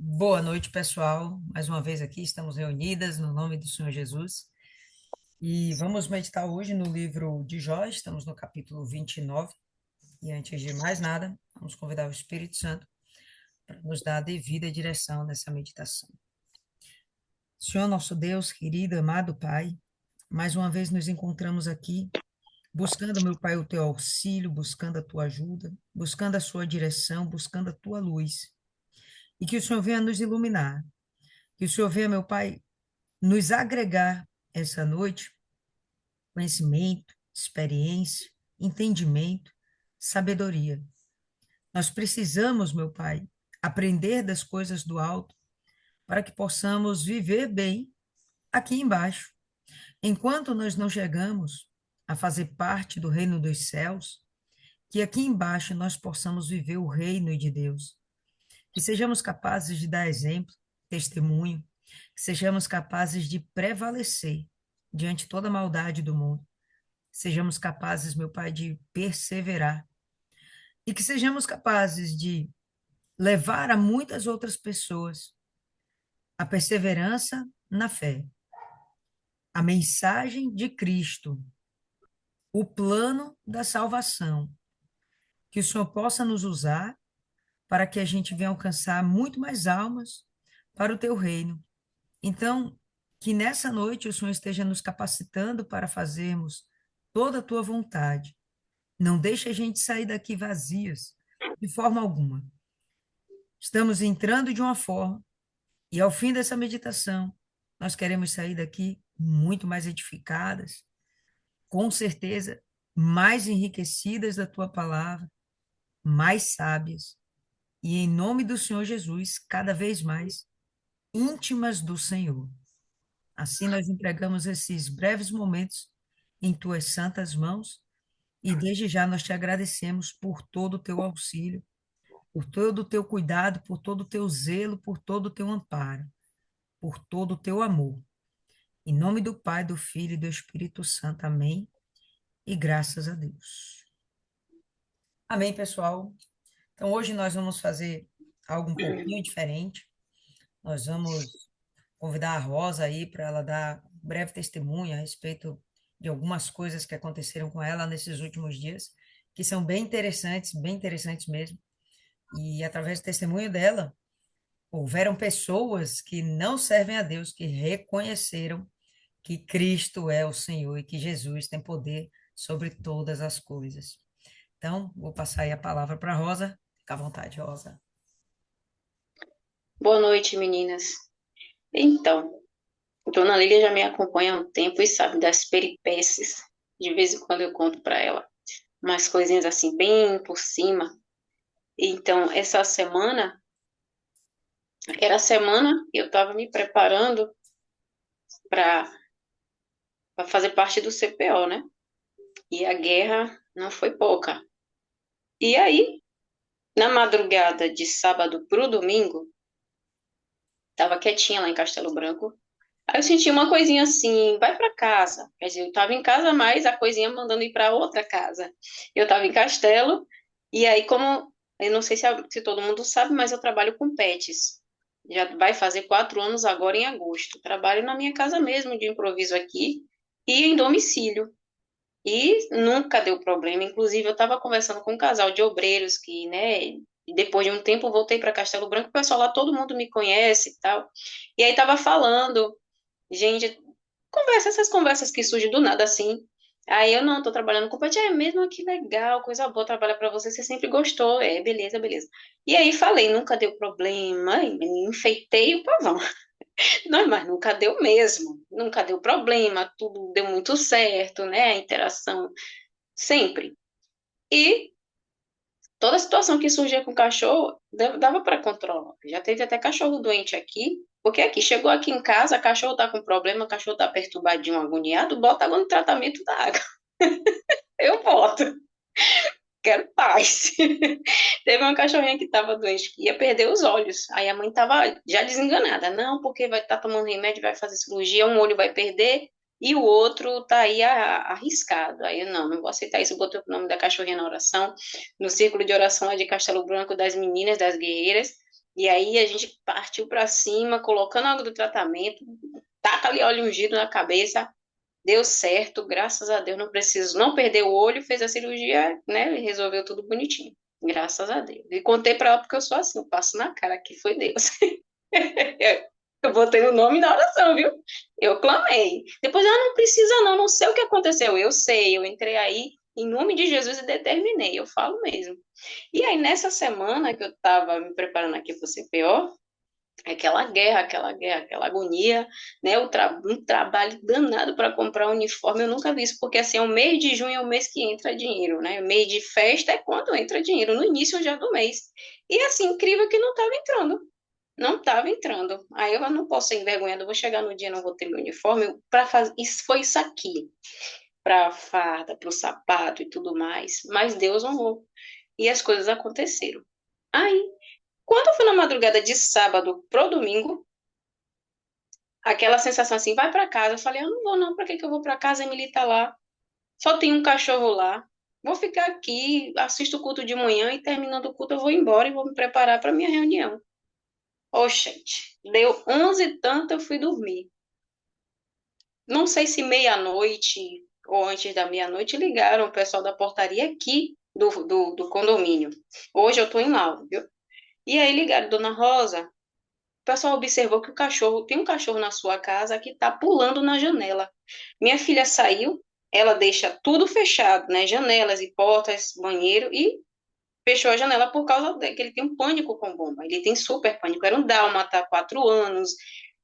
Boa noite, pessoal. Mais uma vez aqui estamos reunidas no nome do Senhor Jesus e vamos meditar hoje no livro de Jó, estamos no capítulo 29. E antes de mais nada, vamos convidar o Espírito Santo para nos dar a devida direção nessa meditação. Senhor, nosso Deus, querido, amado Pai, mais uma vez nos encontramos aqui buscando, meu Pai, o teu auxílio, buscando a tua ajuda, buscando a sua direção, buscando a tua luz. E que o Senhor venha nos iluminar, que o Senhor venha, meu Pai, nos agregar essa noite conhecimento, experiência, entendimento, sabedoria. Nós precisamos, meu Pai, aprender das coisas do alto para que possamos viver bem aqui embaixo. Enquanto nós não chegamos a fazer parte do reino dos céus, que aqui embaixo nós possamos viver o reino de Deus, que sejamos capazes de dar exemplo, testemunho, que sejamos capazes de prevalecer diante de toda a maldade do mundo. Sejamos capazes, meu Pai, de perseverar e que sejamos capazes de levar a muitas outras pessoas a perseverança na fé, a mensagem de Cristo, o plano da salvação, que o Senhor possa nos usar para que a gente venha alcançar muito mais almas para o teu reino. Então, que nessa noite o Senhor esteja nos capacitando para fazermos toda a tua vontade. Não deixe a gente sair daqui vazios, de forma alguma. Estamos entrando de uma forma, e ao fim dessa meditação, nós queremos sair daqui muito mais edificadas, com certeza, mais enriquecidas da tua palavra, mais sábias, e em nome do Senhor Jesus, cada vez mais íntimas do Senhor. Assim nós entregamos esses breves momentos em tuas santas mãos, e desde já nós te agradecemos por todo o teu auxílio, por todo o teu cuidado, por todo o teu zelo, por todo o teu amparo, por todo o teu amor. Em nome do Pai, do Filho e do Espírito Santo. Amém. E graças a Deus. Amém, pessoal. Então, hoje nós vamos fazer algo um pouquinho diferente. Nós vamos convidar a Rosa aí para ela dar um breve testemunho a respeito de algumas coisas que aconteceram com ela nesses últimos dias, que são bem interessantes mesmo. E através do testemunho dela, houveram pessoas que não servem a Deus, que reconheceram que Cristo é o Senhor e que Jesus tem poder sobre todas as coisas. Então, vou passar aí a palavra para a Rosa. Fica à vontade, Rosa. Boa noite, meninas. Então, Dona Lília já me acompanha há um tempo e sabe das peripécias. De vez em quando eu conto para ela umas coisinhas assim, bem por cima. Então, essa semana, era a semana que eu estava me preparando para fazer parte do CPO, né? E a guerra não foi pouca. E aí, na madrugada de sábado para o domingo, estava quietinha lá em Castelo Branco. Aí eu senti uma coisinha assim, vai para casa. Quer dizer, eu estava em casa, mas a coisinha mandando ir para outra casa. Eu estava em Castelo, e aí, como eu não sei se todo mundo sabe, mas eu trabalho com pets. Já vai fazer 4 anos agora em agosto. Trabalho na minha casa mesmo, de improviso aqui, e em domicílio. E nunca deu problema. Inclusive, eu estava conversando com um casal de obreiros que, né, depois de um tempo eu voltei para Castelo Branco, o pessoal lá, todo mundo me conhece e tal. E aí estava falando. Gente, essas conversas que surgem do nada assim. Aí eu não, tô trabalhando com o pet, é mesmo, que legal, coisa boa trabalhar para você, você sempre gostou, beleza, beleza. E aí falei, nunca deu problema, e me enfeitei o pavão. Não, mas nunca deu mesmo, nunca deu problema, tudo deu muito certo, né? A interação sempre. E toda situação que surgia com o cachorro, dava para controlar. Já teve até cachorro doente aqui, porque aqui, chegou aqui em casa, cachorro tá com problema, cachorro tá perturbadinho, agoniado, bota água no tratamento da água. Eu boto, quero paz. Teve uma cachorrinha que tava doente, que ia perder os olhos. Aí a mãe tava já desenganada. Não, porque vai estar tomando remédio, vai fazer cirurgia, um olho vai perder e o outro tá aí arriscado. Aí eu não vou aceitar isso. Botei o nome da cachorrinha na oração, no círculo de oração lá de Castelo Branco, das meninas, das guerreiras. E aí a gente partiu para cima, colocando água do tratamento, taca ali óleo ungido na cabeça, deu certo, graças a Deus, não preciso, não perdeu o olho, fez a cirurgia, né, e resolveu tudo bonitinho. Graças a Deus. E contei para ela porque eu sou assim, eu passo na cara que foi Deus. Eu botei o nome na oração, viu? Eu clamei. Depois ela não precisa não, não sei o que aconteceu. Eu sei, eu entrei aí em nome de Jesus e determinei, eu falo mesmo. E aí nessa semana que eu estava me preparando aqui para o CPO, aquela guerra, aquela agonia, né? Um trabalho danado para comprar um uniforme, eu nunca vi isso, porque assim, é o mês de junho é o mês que entra dinheiro, né? O mês de festa é quando entra dinheiro, no início já do mês. E assim, incrível que não estava entrando. Não estava entrando. Aí eu não posso ser envergonhada, eu vou chegar no dia, não vou ter meu uniforme para fazer. Isso foi isso aqui, para a farda, para o sapato e tudo mais. Mas Deus honrou. E as coisas aconteceram. Aí, quando foi na madrugada de sábado pro domingo, aquela sensação assim, vai para casa. Eu falei, eu não vou não, para que que eu vou para casa? A Emily tá lá. Só tem um cachorro lá. Vou ficar aqui, assisto o culto de manhã e terminando o culto eu vou embora e vou me preparar para minha reunião. Oxente, deu 11 e tanto, eu fui dormir. Não sei se meia-noite ou antes da meia-noite ligaram o pessoal da portaria aqui do condomínio. Hoje eu tô em Lauro, viu? E aí ligaram, Dona Rosa, o pessoal observou que o cachorro, tem um cachorro na sua casa que tá pulando na janela. Minha filha saiu, ela deixa tudo fechado, né? Janelas e portas, banheiro, e fechou a janela por causa de que ele tem um pânico com bomba. Ele tem super pânico. Era um dálmata, 4 anos,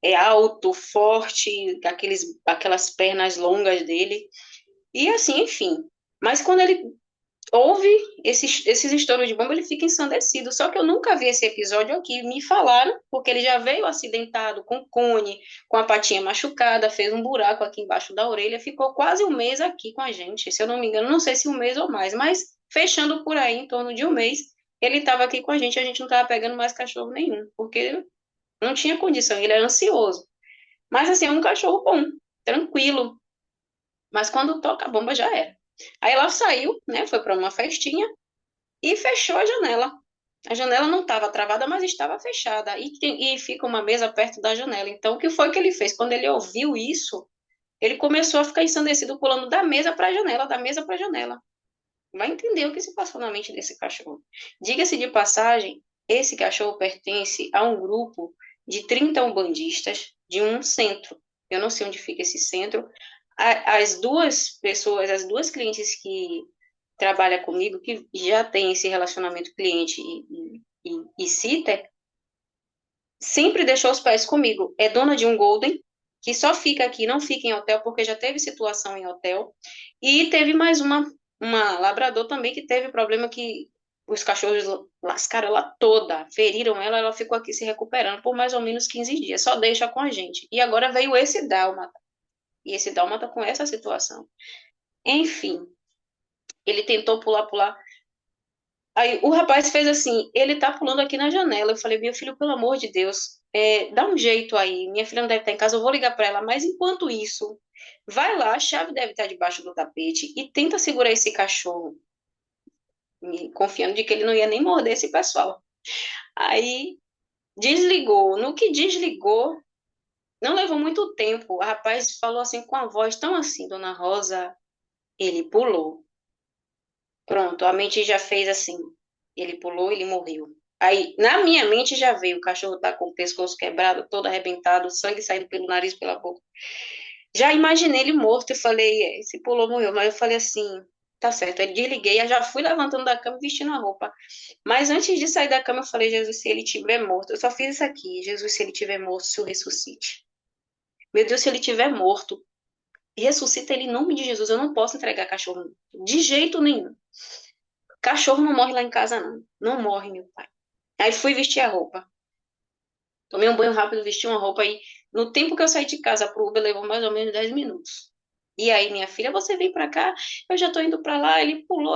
é alto, forte, aquelas pernas longas dele. E assim, enfim. Mas quando ele ouve esses estouros de bomba, ele fica ensandecido. Só que eu nunca vi esse episódio aqui. Me falaram, porque ele já veio acidentado com cone, com a patinha machucada, fez um buraco aqui embaixo da orelha, ficou quase um mês aqui com a gente. Se eu não me engano, não sei se um mês ou mais, mas fechando por aí, em torno de um mês, ele estava aqui com a gente não estava pegando mais cachorro nenhum, porque não tinha condição, ele era ansioso. Mas assim, é um cachorro bom, tranquilo. Mas quando toca a bomba já era. Aí ela saiu, né? Foi para uma festinha e fechou a janela. A janela não estava travada, mas estava fechada. E fica uma mesa perto da janela. Então, o que foi que ele fez? Quando ele ouviu isso, ele começou a ficar ensandecido, pulando da mesa para a janela, da mesa para a janela. Vai entender o que se passou na mente desse cachorro. Diga-se de passagem, esse cachorro pertence a um grupo de 30 umbandistas de um centro. Eu não sei onde fica esse centro. As duas pessoas, as duas clientes que trabalham comigo, que já tem esse relacionamento cliente e sitter, sempre deixou os pés comigo. É dona de um Golden, que só fica aqui, não fica em hotel, porque já teve situação em hotel. E teve mais uma labrador também que teve problema que os cachorros lascaram ela toda, feriram ela, ela ficou aqui se recuperando por mais ou menos 15 dias, só deixa com a gente. E agora veio esse dálmata, e esse dálmata com essa situação. Enfim, ele tentou pular. Aí o rapaz fez assim, ele tá pulando aqui na janela. Eu falei, meu filho, pelo amor de Deus, dá um jeito aí. Minha filha não deve estar em casa, eu vou ligar para ela. Mas enquanto isso, vai lá, a chave deve estar debaixo do tapete e tenta segurar esse cachorro, confiando de que ele não ia nem morder esse pessoal. Aí desligou. No que desligou, não levou muito tempo. O rapaz falou assim com a voz tão assim, Dona Rosa, ele pulou. Pronto, a mente já fez assim. Ele pulou, ele morreu. Aí, na minha mente já veio, o cachorro tá com o pescoço quebrado, todo arrebentado, sangue saindo pelo nariz, pela boca. Já imaginei ele morto, eu falei, esse pulou, morreu. Mas eu falei assim, tá certo. Aí desliguei, eu já fui levantando da cama e vestindo a roupa. Mas antes de sair da cama, eu falei, Jesus, se ele tiver morto, eu só fiz isso aqui, Jesus, se ele tiver morto, se o ressuscite. Meu Deus, se ele tiver morto, ressuscita ele em nome de Jesus. Eu não posso entregar cachorro de jeito nenhum. Cachorro não morre lá em casa, não. Não morre, meu pai. Aí fui vestir a roupa. Tomei um banho rápido, vesti uma roupa e no tempo que eu saí de casa pro Uber levou mais ou menos 10 minutos. E aí, minha filha, você vem pra cá, eu já tô indo pra lá, ele pulou,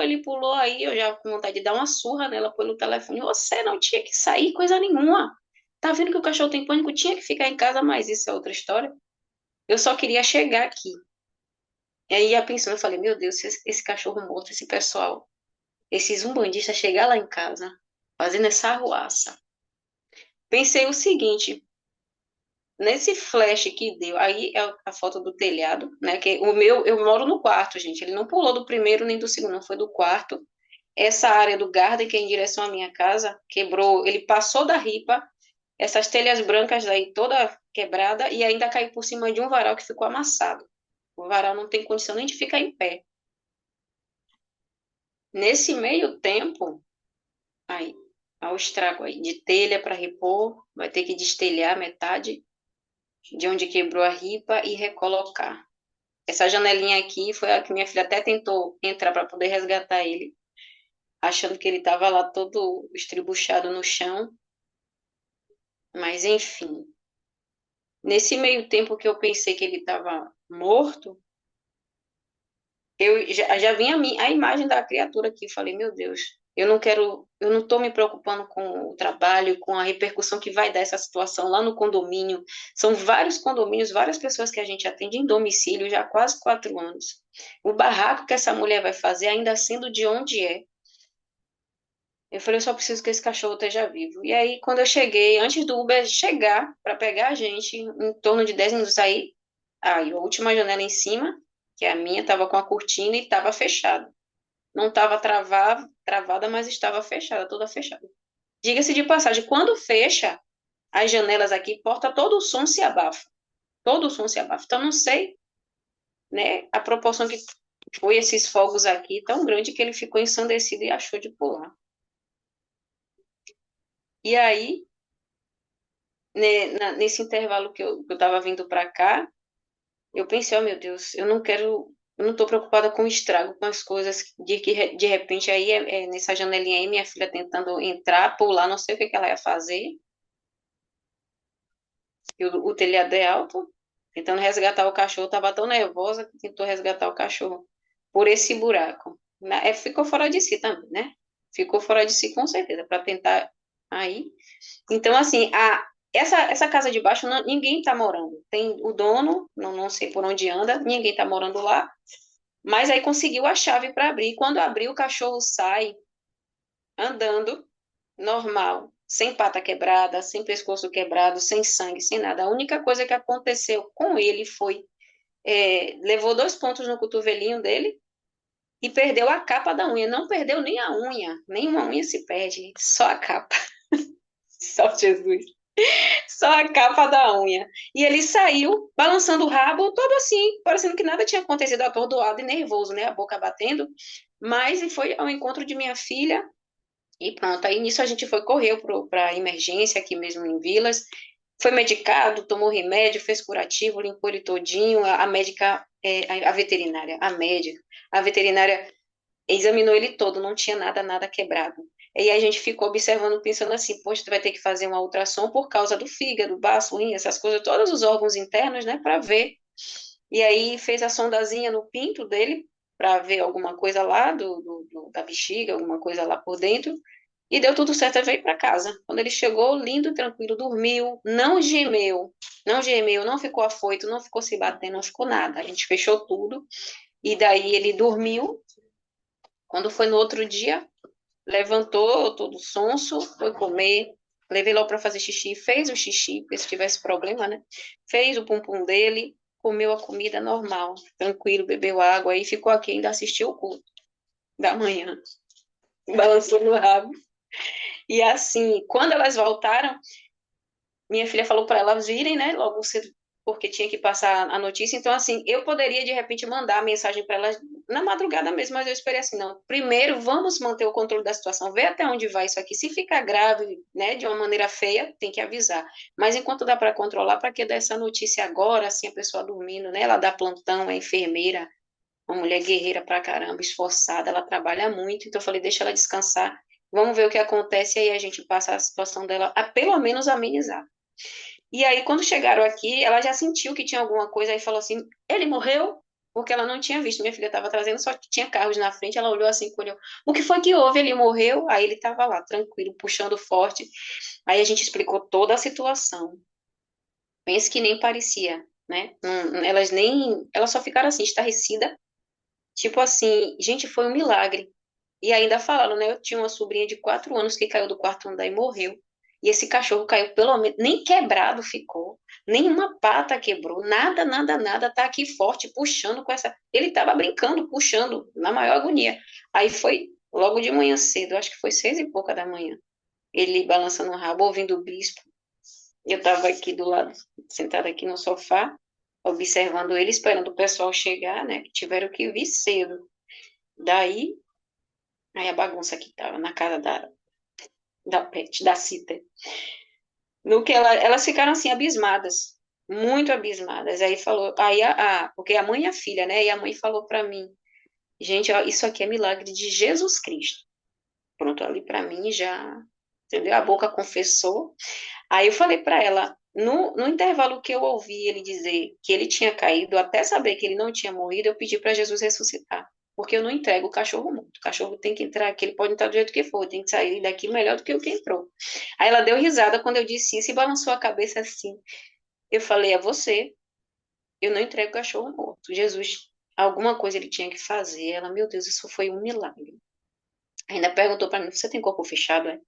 aí eu já com vontade de dar uma surra nela pelo telefone. Você não tinha que sair, coisa nenhuma. Tá vendo que o cachorro tem pânico? Tinha que ficar em casa, mas isso é outra história. Eu só queria chegar aqui. E aí, ia pensando, eu falei, meu Deus, se esse cachorro morto, esse pessoal, esses umbandistas chegar lá em casa, fazendo essa arruaça. Pensei o seguinte, nesse flash que deu, aí é a foto do telhado, né? Que o meu, eu moro no quarto, gente. Ele não pulou do primeiro nem do segundo, não foi do quarto. Essa área do garden, que é em direção à minha casa, quebrou, ele passou da ripa, essas telhas brancas aí toda quebrada e ainda caiu por cima de um varal que ficou amassado. O varal não tem condição nem de ficar em pé. Nesse meio tempo, aí, ao estrago aí de telha para repor, vai ter que destelhar metade de onde quebrou a ripa e recolocar. Essa janelinha aqui foi a que minha filha até tentou entrar para poder resgatar ele, achando que ele estava lá todo estribuchado no chão, mas enfim. Nesse meio tempo que eu pensei que ele estava morto, eu já vinha a imagem da criatura aqui. Falei, meu Deus, eu não quero, eu não estou me preocupando com o trabalho, com a repercussão que vai dar essa situação lá no condomínio. São vários condomínios, várias pessoas que a gente atende em domicílio já há quase 4 anos. O barraco que essa mulher vai fazer, ainda sendo de onde é. Eu falei, eu só preciso que esse cachorro esteja vivo. E aí, quando eu cheguei, antes do Uber chegar para pegar a gente, em torno de 10 minutos aí a última janela em cima, que é a minha, estava com a cortina e estava fechada. Não estava travada, mas estava fechada, toda fechada. Diga-se de passagem, quando fecha as janelas aqui, porta, todo o som se abafa. Todo o som se abafa. Então, não sei, né, a proporção que foi esses fogos aqui, tão grande que ele ficou ensandecido e achou de pular. E aí, né, nesse intervalo que eu estava vindo para cá, eu pensei, oh meu Deus, eu não estou preocupada com o estrago, com as coisas, de que de repente aí, nessa janelinha aí, minha filha tentando entrar, pular, não sei o que que ela ia fazer, e o telhado é alto, tentando resgatar o cachorro, estava tão nervosa que tentou resgatar o cachorro por esse buraco. Ficou fora de si também, né? Ficou fora de si com certeza, para tentar aí. Então, assim, essa casa de baixo, ninguém está morando. Tem o dono, não sei por onde anda, ninguém está morando lá, mas aí conseguiu a chave para abrir. Quando abriu, o cachorro sai andando, normal, sem pata quebrada, sem pescoço quebrado, sem sangue, sem nada. A única coisa que aconteceu com ele foi, levou 2 pontos no cotovelinho dele e perdeu a capa da unha. Não perdeu nem a unha, nenhuma unha se perde, só a capa. Só Jesus. Só a capa da unha. E ele saiu balançando o rabo, todo assim, parecendo que nada tinha acontecido, atordoado e nervoso, né? A boca batendo. Mas e foi ao encontro de minha filha e pronto. Aí nisso a gente foi, correu para a emergência aqui mesmo em Vilas. Foi medicado, tomou remédio, fez curativo, limpou ele todinho. A médica, a veterinária, a veterinária examinou ele todo, não tinha nada, nada quebrado. E aí a gente ficou observando, pensando assim, poxa, tu vai ter que fazer uma ultrassom por causa do fígado, baço, rim, essas coisas, todos os órgãos internos, né, para ver. E aí fez a sondazinha no pinto dele, para ver alguma coisa lá da bexiga, alguma coisa lá por dentro. E deu tudo certo, ele veio para casa. Quando ele chegou, lindo, tranquilo, dormiu, não gemeu, não ficou afoito, não ficou se batendo, não ficou nada. A gente fechou tudo. E daí ele dormiu. Quando foi no outro dia, levantou todo sonso, foi comer, levei logo para fazer xixi, fez o xixi, porque se tivesse problema, né? Fez o pum-pum dele, comeu a comida normal, tranquilo, bebeu água, aí ficou aqui, ainda assistiu o culto da manhã, balançou no rabo. E assim, quando elas voltaram, minha filha falou para elas virem, né, logo cedo, porque tinha que passar a notícia. Então, assim, eu poderia de repente mandar a mensagem para elas na madrugada mesmo, mas eu esperei assim, não. Primeiro, vamos manter o controle da situação, ver até onde vai isso aqui. Se ficar grave, né, de uma maneira feia, tem que avisar. Mas enquanto dá para controlar, para que dar essa notícia agora, assim, a pessoa dormindo, né? Ela dá plantão, é enfermeira, uma mulher guerreira pra caramba, esforçada, ela trabalha muito. Então, eu falei, deixa ela descansar. Vamos ver o que acontece e aí a gente passa a situação dela a pelo menos amenizar. E aí, quando chegaram aqui, ela já sentiu que tinha alguma coisa, aí falou assim: ele morreu? Porque ela não tinha visto. Minha filha estava trazendo, só que tinha carros na frente. Ela olhou assim, olhou: o que foi que houve? Ele morreu? Aí ele estava lá, tranquilo, puxando forte. Aí a gente explicou toda a situação. Pense que nem parecia, né? Elas só ficaram assim, estarrecidas. Tipo assim, gente, foi um milagre. E ainda falaram, né? Eu tinha uma sobrinha de 4 anos que caiu do quarto andar e morreu. E esse cachorro caiu, pelo menos, nem quebrado ficou, nenhuma pata quebrou, nada, nada, nada, tá aqui forte, puxando com essa. Ele tava brincando, puxando, na maior agonia. Aí foi logo de manhã cedo, acho que foi 6 e pouca da manhã. Ele balançando o rabo, ouvindo o bispo. Eu tava aqui do lado, sentada aqui no sofá, observando ele, esperando o pessoal chegar, né? Que tiveram que vir cedo. Daí, aí a bagunça que tava na casa da Pet, da Cita. No que elas ficaram assim, abismadas, muito abismadas. Aí falou, porque a mãe e a filha, né? E a mãe falou para mim, gente, ó, isso aqui é milagre de Jesus Cristo. Pronto, ali para mim já, entendeu? A boca confessou. Aí eu falei para ela, no intervalo que eu ouvi ele dizer que ele tinha caído, até saber que ele não tinha morrido, eu pedi para Jesus ressuscitar. Porque eu não entrego o cachorro morto. O cachorro tem que entrar aqui, ele pode entrar do jeito que for, tem que sair daqui melhor do que o que entrou. Aí ela deu risada quando eu disse isso e balançou a cabeça assim. Eu falei, é você, eu não entrego o cachorro morto. Jesus, alguma coisa ele tinha que fazer. Ela, meu Deus, isso foi um milagre. Ainda perguntou para mim, você tem corpo fechado, é?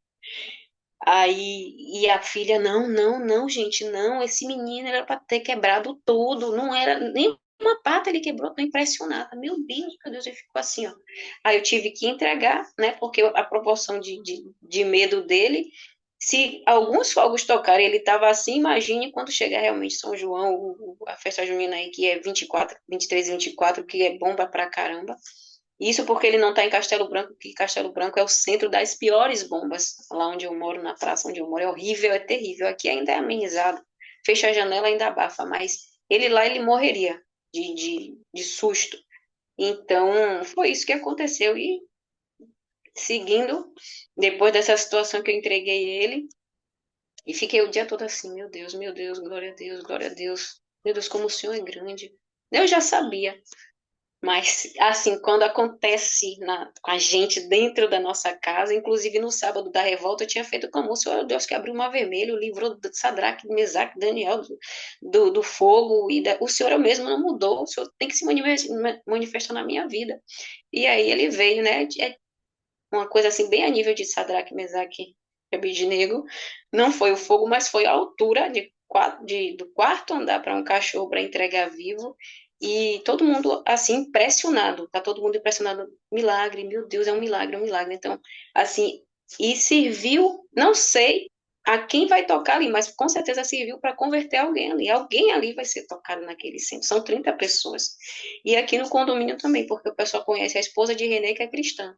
Aí, e a filha, não, não, não, gente, não, esse menino era para ter quebrado tudo, não era nem uma pata ele quebrou, tô impressionada. Meu Deus, ele ficou assim, ó. Aí eu tive que entregar, né, porque a proporção de medo dele, se alguns fogos tocarem, ele tava assim, imagine quando chegar realmente São João, a festa junina aí, que é 24, 23 e 24, que é bomba pra caramba. Isso porque ele não está em Castelo Branco, que Castelo Branco é o centro das piores bombas. Lá onde eu moro, na praça onde eu moro, é horrível, é terrível. Aqui ainda é amenizado. Fecha a janela, ainda abafa, mas ele lá, ele morreria de susto. Então, foi isso que aconteceu. E seguindo, depois dessa situação que eu entreguei ele, e fiquei o dia todo assim, meu Deus, glória a Deus, glória a Deus. Meu Deus, como o Senhor é grande. Eu já sabia, mas, assim, quando acontece com a gente dentro da nossa casa, inclusive no sábado da revolta, eu tinha feito clamor, o Senhor Deus que abriu o mar vermelho, livrou Sadraque, Mesaque, Daniel do fogo, o Senhor eu mesmo não mudou, o Senhor tem que se manifestar na minha vida. E aí ele veio, né, é uma coisa assim, bem a nível de Sadraque, Mesaque e Abednego, não foi o fogo, mas foi a altura do quarto andar para um cachorro para entregar vivo, e todo mundo, assim, impressionado, tá todo mundo impressionado, milagre, meu Deus, é um milagre, é um milagre. Então, assim, e serviu, não sei a quem vai tocar ali, mas com certeza serviu para converter alguém ali vai ser tocado naquele centro, são 30 pessoas. E aqui no condomínio também, porque o pessoal conhece a esposa de Renê, que é cristã.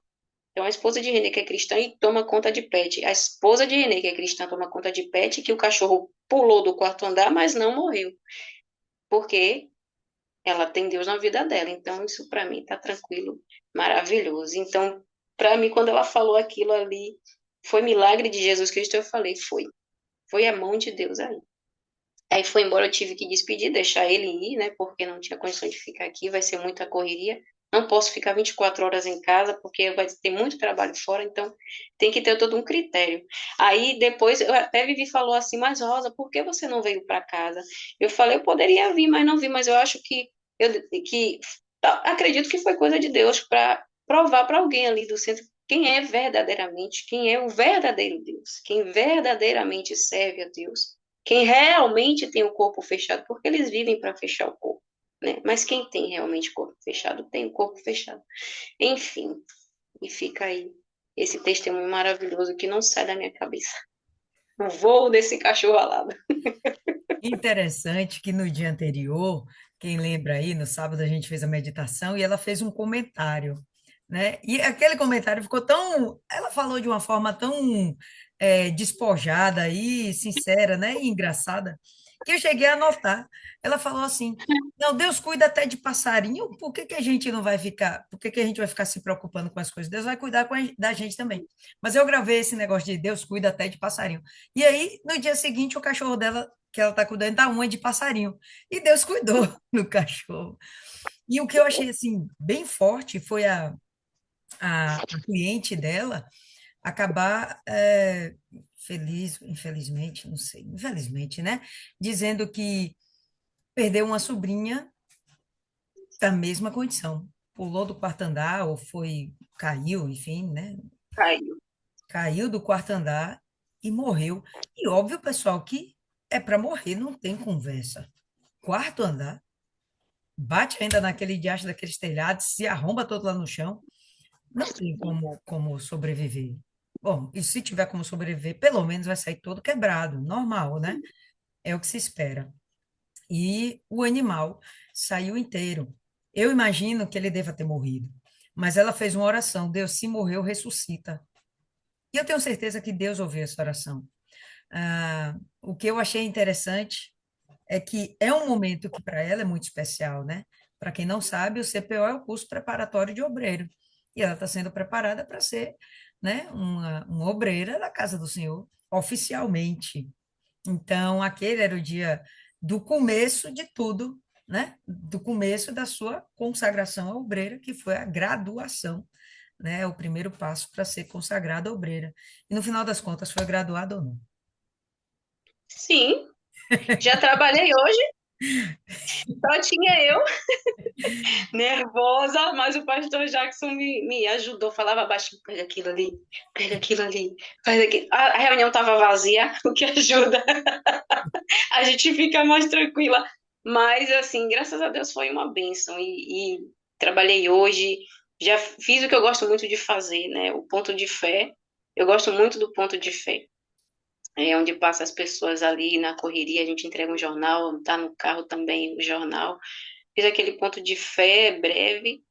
Então, a esposa de Renê, que é cristã, e toma conta de Pet. A esposa de Renê, que é cristã, toma conta de Pet, que o cachorro pulou do quarto andar, mas não morreu. Porque ela tem Deus na vida dela. Então, isso para mim tá tranquilo, maravilhoso. Então, para mim, quando ela falou aquilo ali, foi milagre de Jesus Cristo, eu falei, foi. Foi a mão de Deus aí. Aí foi embora, eu tive que despedir, deixar ele ir, né? Porque não tinha condição de ficar aqui, vai ser muita correria. Não posso ficar 24 horas em casa, porque vai ter muito trabalho fora, então tem que ter todo um critério. Aí depois, eu até Vivi falou assim, mas Rosa, por que você não veio para casa? Eu falei, eu poderia vir, mas não vim, mas eu acho que acredito que foi coisa de Deus para provar para alguém ali do centro quem é verdadeiramente, quem é o verdadeiro Deus, quem verdadeiramente serve a Deus, quem realmente tem o corpo fechado, porque eles vivem para fechar o corpo, né? Mas quem tem realmente corpo fechado, tem o corpo fechado. Enfim, e fica aí esse testemunho maravilhoso que não sai da minha cabeça. O voo desse cachorro alado. Interessante que no dia anterior, quem lembra aí, no sábado a gente fez a meditação e ela fez um comentário, né? E aquele comentário ficou tão, ela falou de uma forma tão despojada e sincera, né? E engraçada, que eu cheguei a notar. Ela falou assim: não, Deus cuida até de passarinho, por que que a gente não vai ficar, por que que a gente vai ficar se preocupando com as coisas? Deus vai cuidar da gente também. Mas eu gravei esse negócio de Deus cuida até de passarinho. E aí, no dia seguinte, o cachorro dela que ela está cuidando da unha de passarinho. E Deus cuidou do cachorro. E o que eu achei assim bem forte foi a cliente dela acabar feliz, infelizmente, não sei, infelizmente, né? Dizendo que perdeu uma sobrinha da mesma condição. Pulou do quarto andar ou caiu, enfim, né? Caiu. Caiu do quarto andar e morreu. E óbvio, pessoal, que é para morrer, não tem conversa. Quarto andar, bate ainda naquele diacho daqueles telhados, se arromba todo lá no chão, não tem como sobreviver. Bom, e se tiver como sobreviver, pelo menos vai sair todo quebrado, normal, né? É o que se espera. E o animal saiu inteiro. Eu imagino que ele deva ter morrido, mas ela fez uma oração: Deus, se morreu, ressuscita. E eu tenho certeza que Deus ouviu essa oração. O que eu achei interessante é que é um momento que para ela é muito especial, né? Para quem não sabe, o CPO é o curso preparatório de obreiro. E ela está sendo preparada para ser, né, uma obreira da casa do Senhor, oficialmente. Então, aquele era o dia do começo de tudo, né? Do começo da sua consagração à obreira, que foi a graduação, né? O primeiro passo para ser consagrada obreira. E no final das contas, foi graduada ou não? Sim, já trabalhei hoje, só tinha eu nervosa, mas o pastor Jackson me ajudou, falava baixinho, pega aquilo ali, faz aquilo. A reunião estava vazia, o que ajuda, a gente fica mais tranquila. Mas, assim, graças a Deus foi uma bênção e trabalhei hoje, já fiz o que eu gosto muito de fazer, né? O ponto de fé, eu gosto muito do ponto de fé. É onde passa as pessoas ali na correria, a gente entrega um jornal, tá no carro também o jornal. Fiz aquele ponto de fé breve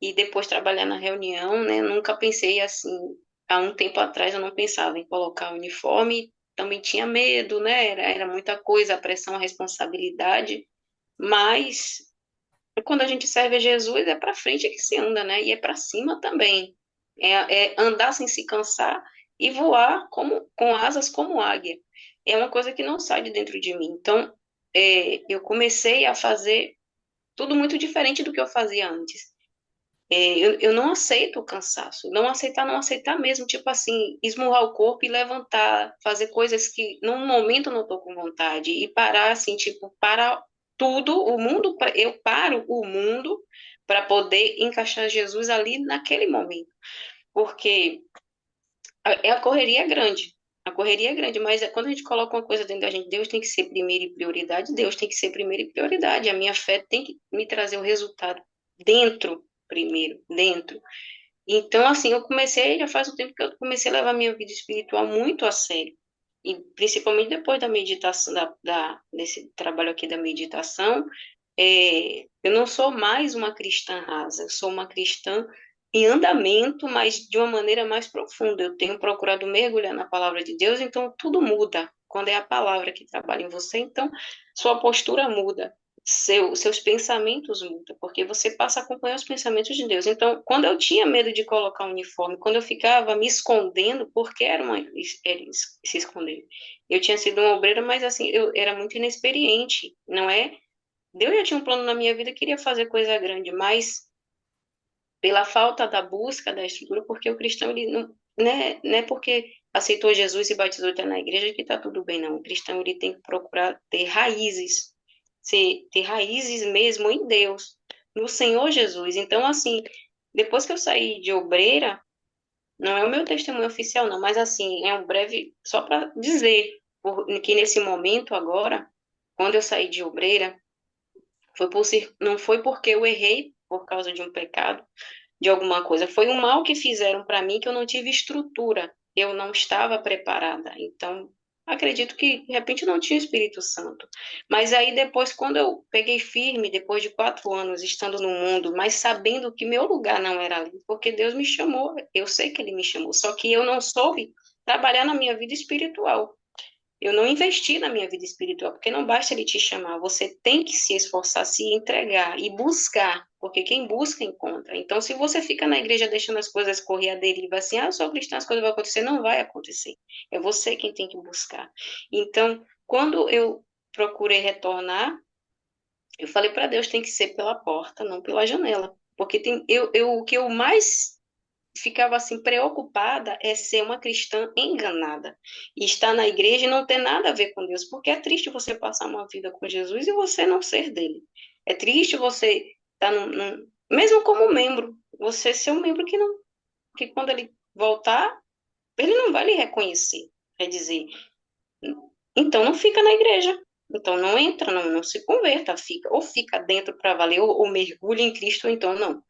e depois trabalhar na reunião, né? Nunca pensei assim, há um tempo atrás eu não pensava em colocar o uniforme, também tinha medo, né? Era muita coisa, a pressão, a responsabilidade, mas quando a gente serve a Jesus é para frente que se anda, né? E é para cima também. É andar sem se cansar e voar como, com asas como águia. É uma coisa que não sai de dentro de mim. Então, eu comecei a fazer tudo muito diferente do que eu fazia antes. Eu não aceito o cansaço, não aceitar mesmo, tipo assim, esmurrar o corpo e levantar, fazer coisas que num momento eu não estou com vontade, e parar assim, tipo, para tudo, o mundo, eu paro o mundo para poder encaixar Jesus ali naquele momento, porque a correria é grande, a correria é grande, mas quando a gente coloca uma coisa dentro da gente, Deus tem que ser primeiro e prioridade, Deus tem que ser primeiro e prioridade, a minha fé tem que me trazer o resultado dentro, primeiro, dentro. Então, assim, já faz um tempo que eu comecei a levar minha vida espiritual muito a sério. E principalmente depois da meditação, desse trabalho aqui da meditação, eu não sou mais uma cristã rasa, eu sou uma cristã em andamento, mas de uma maneira mais profunda. Eu tenho procurado mergulhar na palavra de Deus, então tudo muda. Quando é a palavra que trabalha em você, então sua postura muda, seus pensamentos mudam, porque você passa a acompanhar os pensamentos de Deus. Então, quando eu tinha medo de colocar um uniforme, quando eu ficava me escondendo, porque era se esconder. Eu tinha sido uma obreira, mas assim, eu era muito inexperiente, não é? Deus já tinha um plano na minha vida, queria fazer coisa grande, mas pela falta da busca da estrutura, porque o cristão, ele não é porque aceitou Jesus e batizou está na igreja que está tudo bem, não. O cristão, ele tem que procurar ter raízes, ter raízes mesmo em Deus, no Senhor Jesus. Então, assim, depois que eu saí de obreira, não é o meu testemunho oficial, não, mas assim, é um breve, só para dizer, que nesse momento agora, quando eu saí de obreira, não foi porque eu errei por causa de um pecado, de alguma coisa. Foi um mal que fizeram para mim que eu não tive estrutura. Eu não estava preparada. Então, acredito que de repente não tinha Espírito Santo. Mas aí depois, quando eu peguei firme, depois de 4 anos estando no mundo, mas sabendo que meu lugar não era ali, porque Deus me chamou, eu sei que Ele me chamou, só que eu não soube trabalhar na minha vida espiritual. Eu não investi na minha vida espiritual, porque não basta ele te chamar, você tem que se esforçar, se entregar e buscar, porque quem busca encontra. Então, se você fica na igreja deixando as coisas correr à deriva, assim, eu sou cristã, as coisas vão acontecer, não vai acontecer. É você quem tem que buscar. Então, quando eu procurei retornar, eu falei para Deus, tem que ser pela porta, não pela janela. Porque o que eu mais ficava assim preocupada é ser uma cristã enganada e estar na igreja e não ter nada a ver com Deus, porque é triste você passar uma vida com Jesus e você não ser dele. É triste você estar mesmo como membro, você ser um membro que quando ele voltar, ele não vai lhe reconhecer. Quer dizer, então não fica na igreja. Então não entra, não se converta, fica, ou fica dentro para valer, ou mergulha em Cristo, ou então não.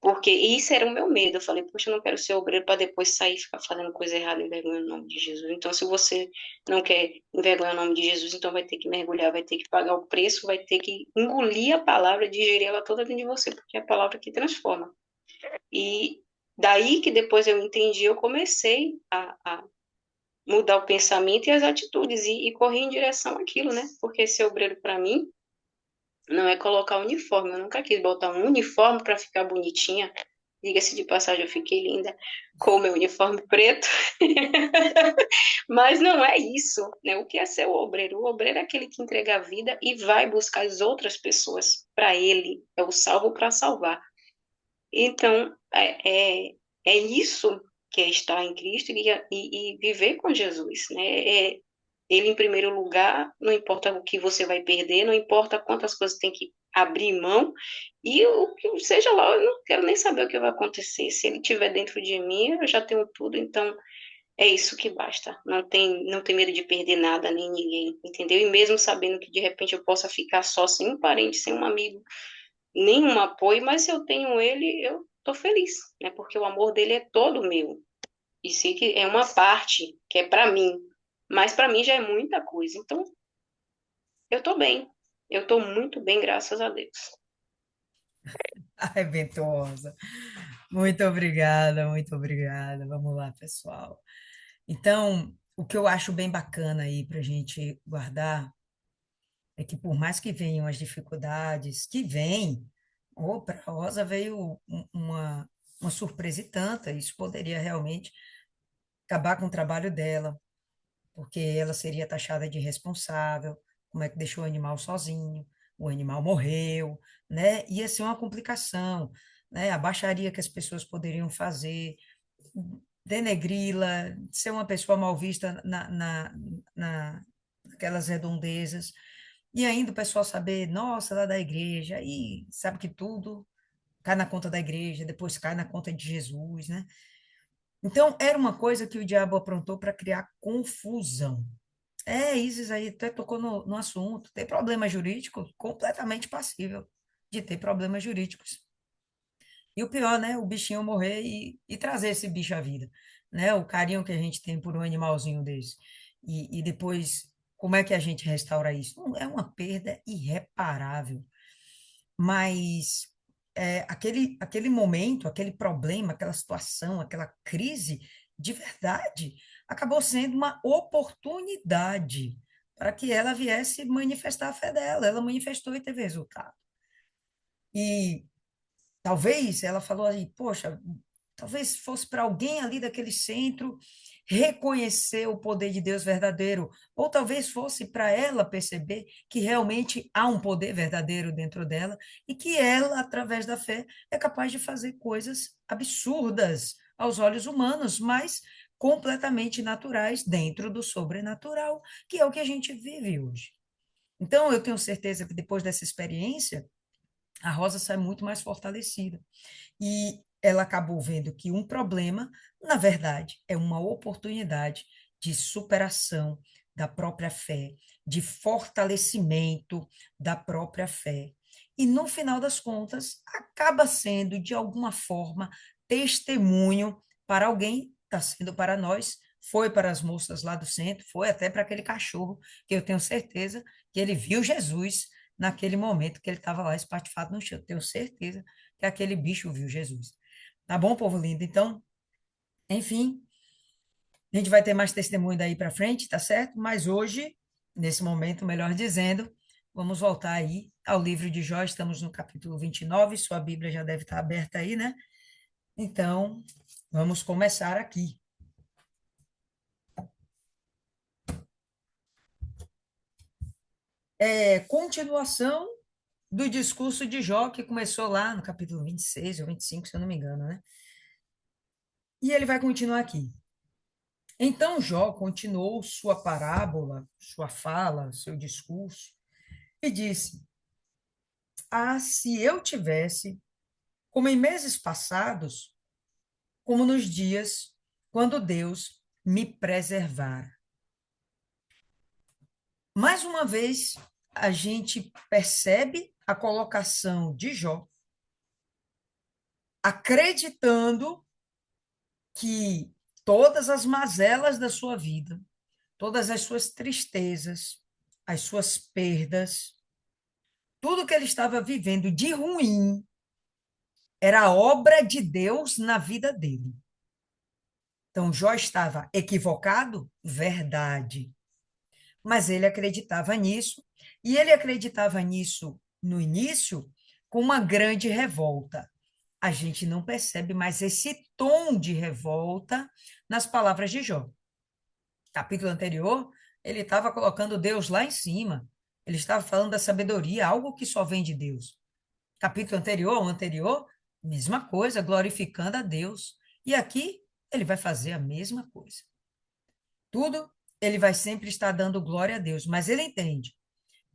Porque isso era o meu medo. Eu falei, poxa, eu não quero ser obreiro para depois sair e ficar fazendo coisa errada, envergonhando o nome de Jesus. Então, se você não quer envergonhar o nome de Jesus, então vai ter que mergulhar, vai ter que pagar o preço, vai ter que engolir a palavra, digerir ela toda dentro de você, porque é a palavra que transforma. E daí que depois eu entendi, eu comecei a mudar o pensamento e as atitudes e correr em direção àquilo, né? Porque ser obreiro para mim não é colocar uniforme. Eu nunca quis botar um uniforme para ficar bonitinha. Diga-se de passagem, eu fiquei linda com o meu uniforme preto. Mas não é isso, né? O que é ser o obreiro? O obreiro é aquele que entrega a vida e vai buscar as outras pessoas para ele. É o salvo para salvar. Então, é isso que é estar em Cristo e viver com Jesus, né? Ele em primeiro lugar, não importa o que você vai perder, não importa quantas coisas tem que abrir mão, e o que seja lá, eu não quero nem saber o que vai acontecer. Se ele estiver dentro de mim, eu já tenho tudo, então é isso que basta. Não tem medo de perder nada, nem ninguém, entendeu? E mesmo sabendo que de repente eu possa ficar só sem um parente, sem um amigo, nenhum apoio, mas se eu tenho ele, eu tô feliz, né? Porque o amor dele é todo meu. E sei que é uma parte que é para mim, mas para mim já é muita coisa. Então, eu tô bem. Eu tô muito bem, graças a Deus. Arrebentosa. Muito obrigada, muito obrigada. Vamos lá, pessoal. Então, o que eu acho bem bacana aí para a gente guardar é que, por mais que venham as dificuldades, que vêm, para a Rosa veio uma surpresa e tanta, isso poderia realmente acabar com o trabalho dela, porque ela seria taxada de irresponsável, como é que deixou o animal sozinho, o animal morreu, né? Ia ser uma complicação, né? A baixaria que as pessoas poderiam fazer, denegri-la, ser uma pessoa mal vista naquelas redondezas, e ainda o pessoal saber, nossa, lá da igreja, e sabe que tudo cai na conta da igreja, depois cai na conta de Jesus, né? Então, era uma coisa que o diabo aprontou para criar confusão. Isis aí até tocou no assunto. Tem problema jurídico completamente passível de ter problemas jurídicos. E o pior, né? O bichinho morrer e trazer esse bicho à vida, né? O carinho que a gente tem por um animalzinho desse. E depois, como é que a gente restaura isso? É uma perda irreparável. Mas aquele momento, aquele problema, aquela situação, aquela crise, de verdade, acabou sendo uma oportunidade para que ela viesse manifestar a fé dela. Ela manifestou e teve resultado. E talvez ela falou aí, poxa, talvez fosse para alguém ali daquele centro reconhecer o poder de Deus verdadeiro, ou talvez fosse para ela perceber que realmente há um poder verdadeiro dentro dela e que ela, através da fé, é capaz de fazer coisas absurdas aos olhos humanos, mas completamente naturais dentro do sobrenatural, que é o que a gente vive hoje. Então, eu tenho certeza que depois dessa experiência, a Rosa sai muito mais fortalecida. E ela acabou vendo que um problema, na verdade, é uma oportunidade de superação da própria fé, de fortalecimento da própria fé. E, no final das contas, acaba sendo, de alguma forma, testemunho para alguém, está sendo para nós, foi para as moças lá do centro, foi até para aquele cachorro, que eu tenho certeza que ele viu Jesus naquele momento que ele estava lá espatifado no chão. Eu tenho certeza que aquele bicho viu Jesus. Tá bom, povo lindo? Então, enfim, a gente vai ter mais testemunho daí para frente, tá certo? Mas hoje, nesse momento, melhor dizendo, vamos voltar aí ao livro de Jó, estamos no capítulo 29, sua Bíblia já deve estar aberta aí, né? Então, vamos começar aqui. Continuação do discurso de Jó, que começou lá no capítulo 26 ou 25, se eu não me engano, né? E ele vai continuar aqui. Então Jó continuou sua parábola, sua fala, seu discurso, e disse: Ah, se eu tivesse, como em meses passados, como nos dias quando Deus me preservara. Mais uma vez, a gente percebe a colocação de Jó, acreditando que todas as mazelas da sua vida, todas as suas tristezas, as suas perdas, tudo que ele estava vivendo de ruim era obra de Deus na vida dele. Então, Jó estava equivocado? Verdade. Mas ele acreditava nisso, e ele acreditava nisso no início com uma grande revolta. A gente não percebe mais esse tom de revolta nas palavras de Jó. Capítulo anterior, ele estava colocando Deus lá em cima. Ele estava falando da sabedoria, algo que só vem de Deus. Capítulo anterior, o anterior, mesma coisa, glorificando a Deus. E aqui ele vai fazer a mesma coisa. Tudo ele vai sempre estar dando glória a Deus, mas ele entende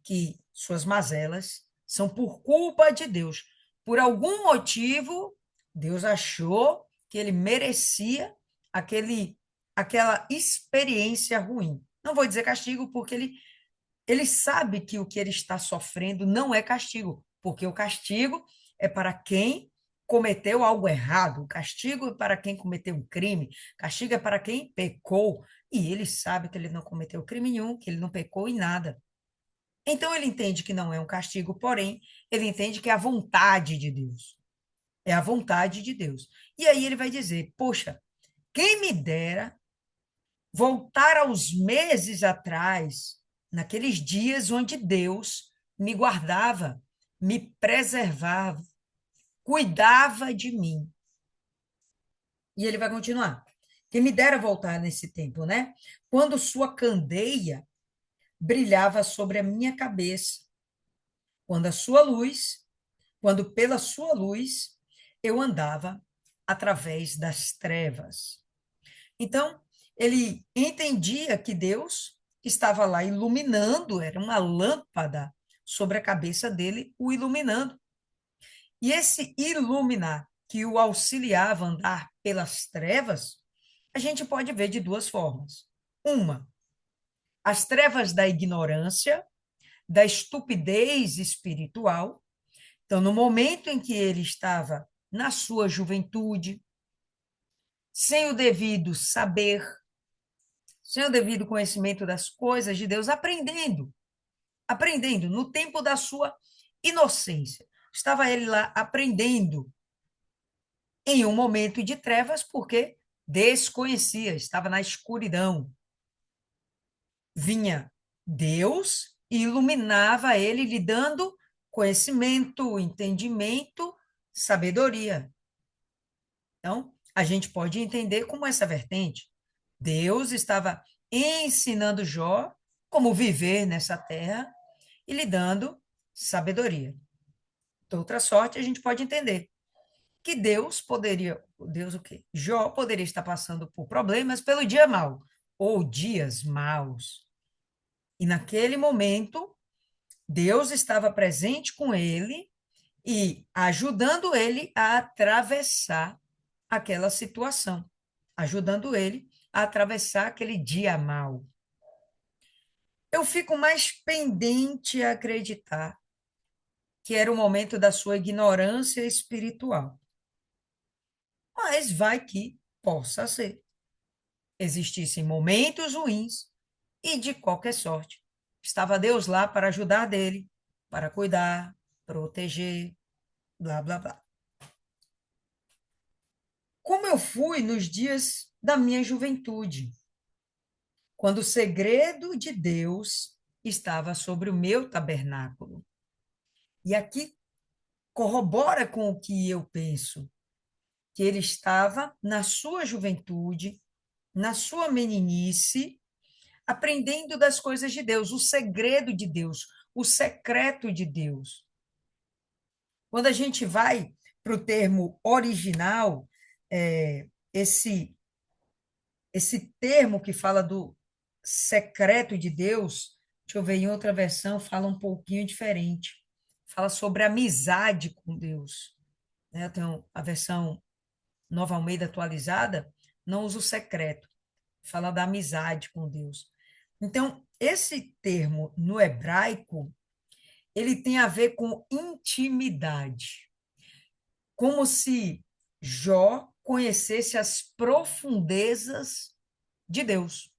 que suas mazelas são por culpa de Deus. Por algum motivo, Deus achou que ele merecia aquela experiência ruim. Não vou dizer castigo, porque ele sabe que o que ele está sofrendo não é castigo, porque o castigo é para quem cometeu algo errado, o castigo é para quem cometeu um crime, castigo é para quem pecou, e ele sabe que ele não cometeu crime nenhum, que ele não pecou em nada. Então ele entende que não é um castigo, porém, ele entende que é a vontade de Deus. É a vontade de Deus. E aí ele vai dizer: Poxa, quem me dera voltar aos meses atrás, naqueles dias onde Deus me guardava, me preservava, cuidava de mim. E ele vai continuar. Quem me dera voltar nesse tempo, né? Quando sua candeia brilhava sobre a minha cabeça, quando a sua luz, quando pela sua luz eu andava através das trevas. Então, ele entendia que Deus estava lá iluminando, era uma lâmpada sobre a cabeça dele, o iluminando. E esse iluminar que o auxiliava a andar pelas trevas, a gente pode ver de duas formas. Uma, as trevas da ignorância, da estupidez espiritual. Então, no momento em que ele estava na sua juventude, sem o devido saber, sem o devido conhecimento das coisas de Deus, aprendendo no tempo da sua inocência. Estava ele lá aprendendo em um momento de trevas, porque desconhecia, estava na escuridão. Vinha Deus e iluminava ele, lhe dando conhecimento, entendimento, sabedoria. Então, a gente pode entender como essa vertente. Deus estava ensinando Jó como viver nessa terra e lhe dando sabedoria. De outra sorte, a gente pode entender que Deus o quê? Jó poderia estar passando por problemas pelo dia mau, ou dias maus. E naquele momento, Deus estava presente com ele e ajudando ele a atravessar aquela situação, ajudando ele a atravessar aquele dia mau. Eu fico mais pendente a acreditar que era o momento da sua ignorância espiritual. Mas vai que possa ser. Existissem momentos ruins e, de qualquer sorte, estava Deus lá para ajudar dele, para cuidar, proteger, blá, blá, blá. Como eu fui nos dias da minha juventude, quando o segredo de Deus estava sobre o meu tabernáculo. E aqui corrobora com o que eu penso, que ele estava na sua juventude, na sua meninice, aprendendo das coisas de Deus, o segredo de Deus, o secreto de Deus. Quando a gente vai para o termo original, esse termo que fala do secreto de Deus, deixa eu ver, em outra versão fala um pouquinho diferente. Fala sobre amizade com Deus. Né? Eu tenho a versão Nova Almeida atualizada, não usa o secreto, fala da amizade com Deus. Então, esse termo no hebraico, ele tem a ver com intimidade, como se Jó conhecesse as profundezas de Deus.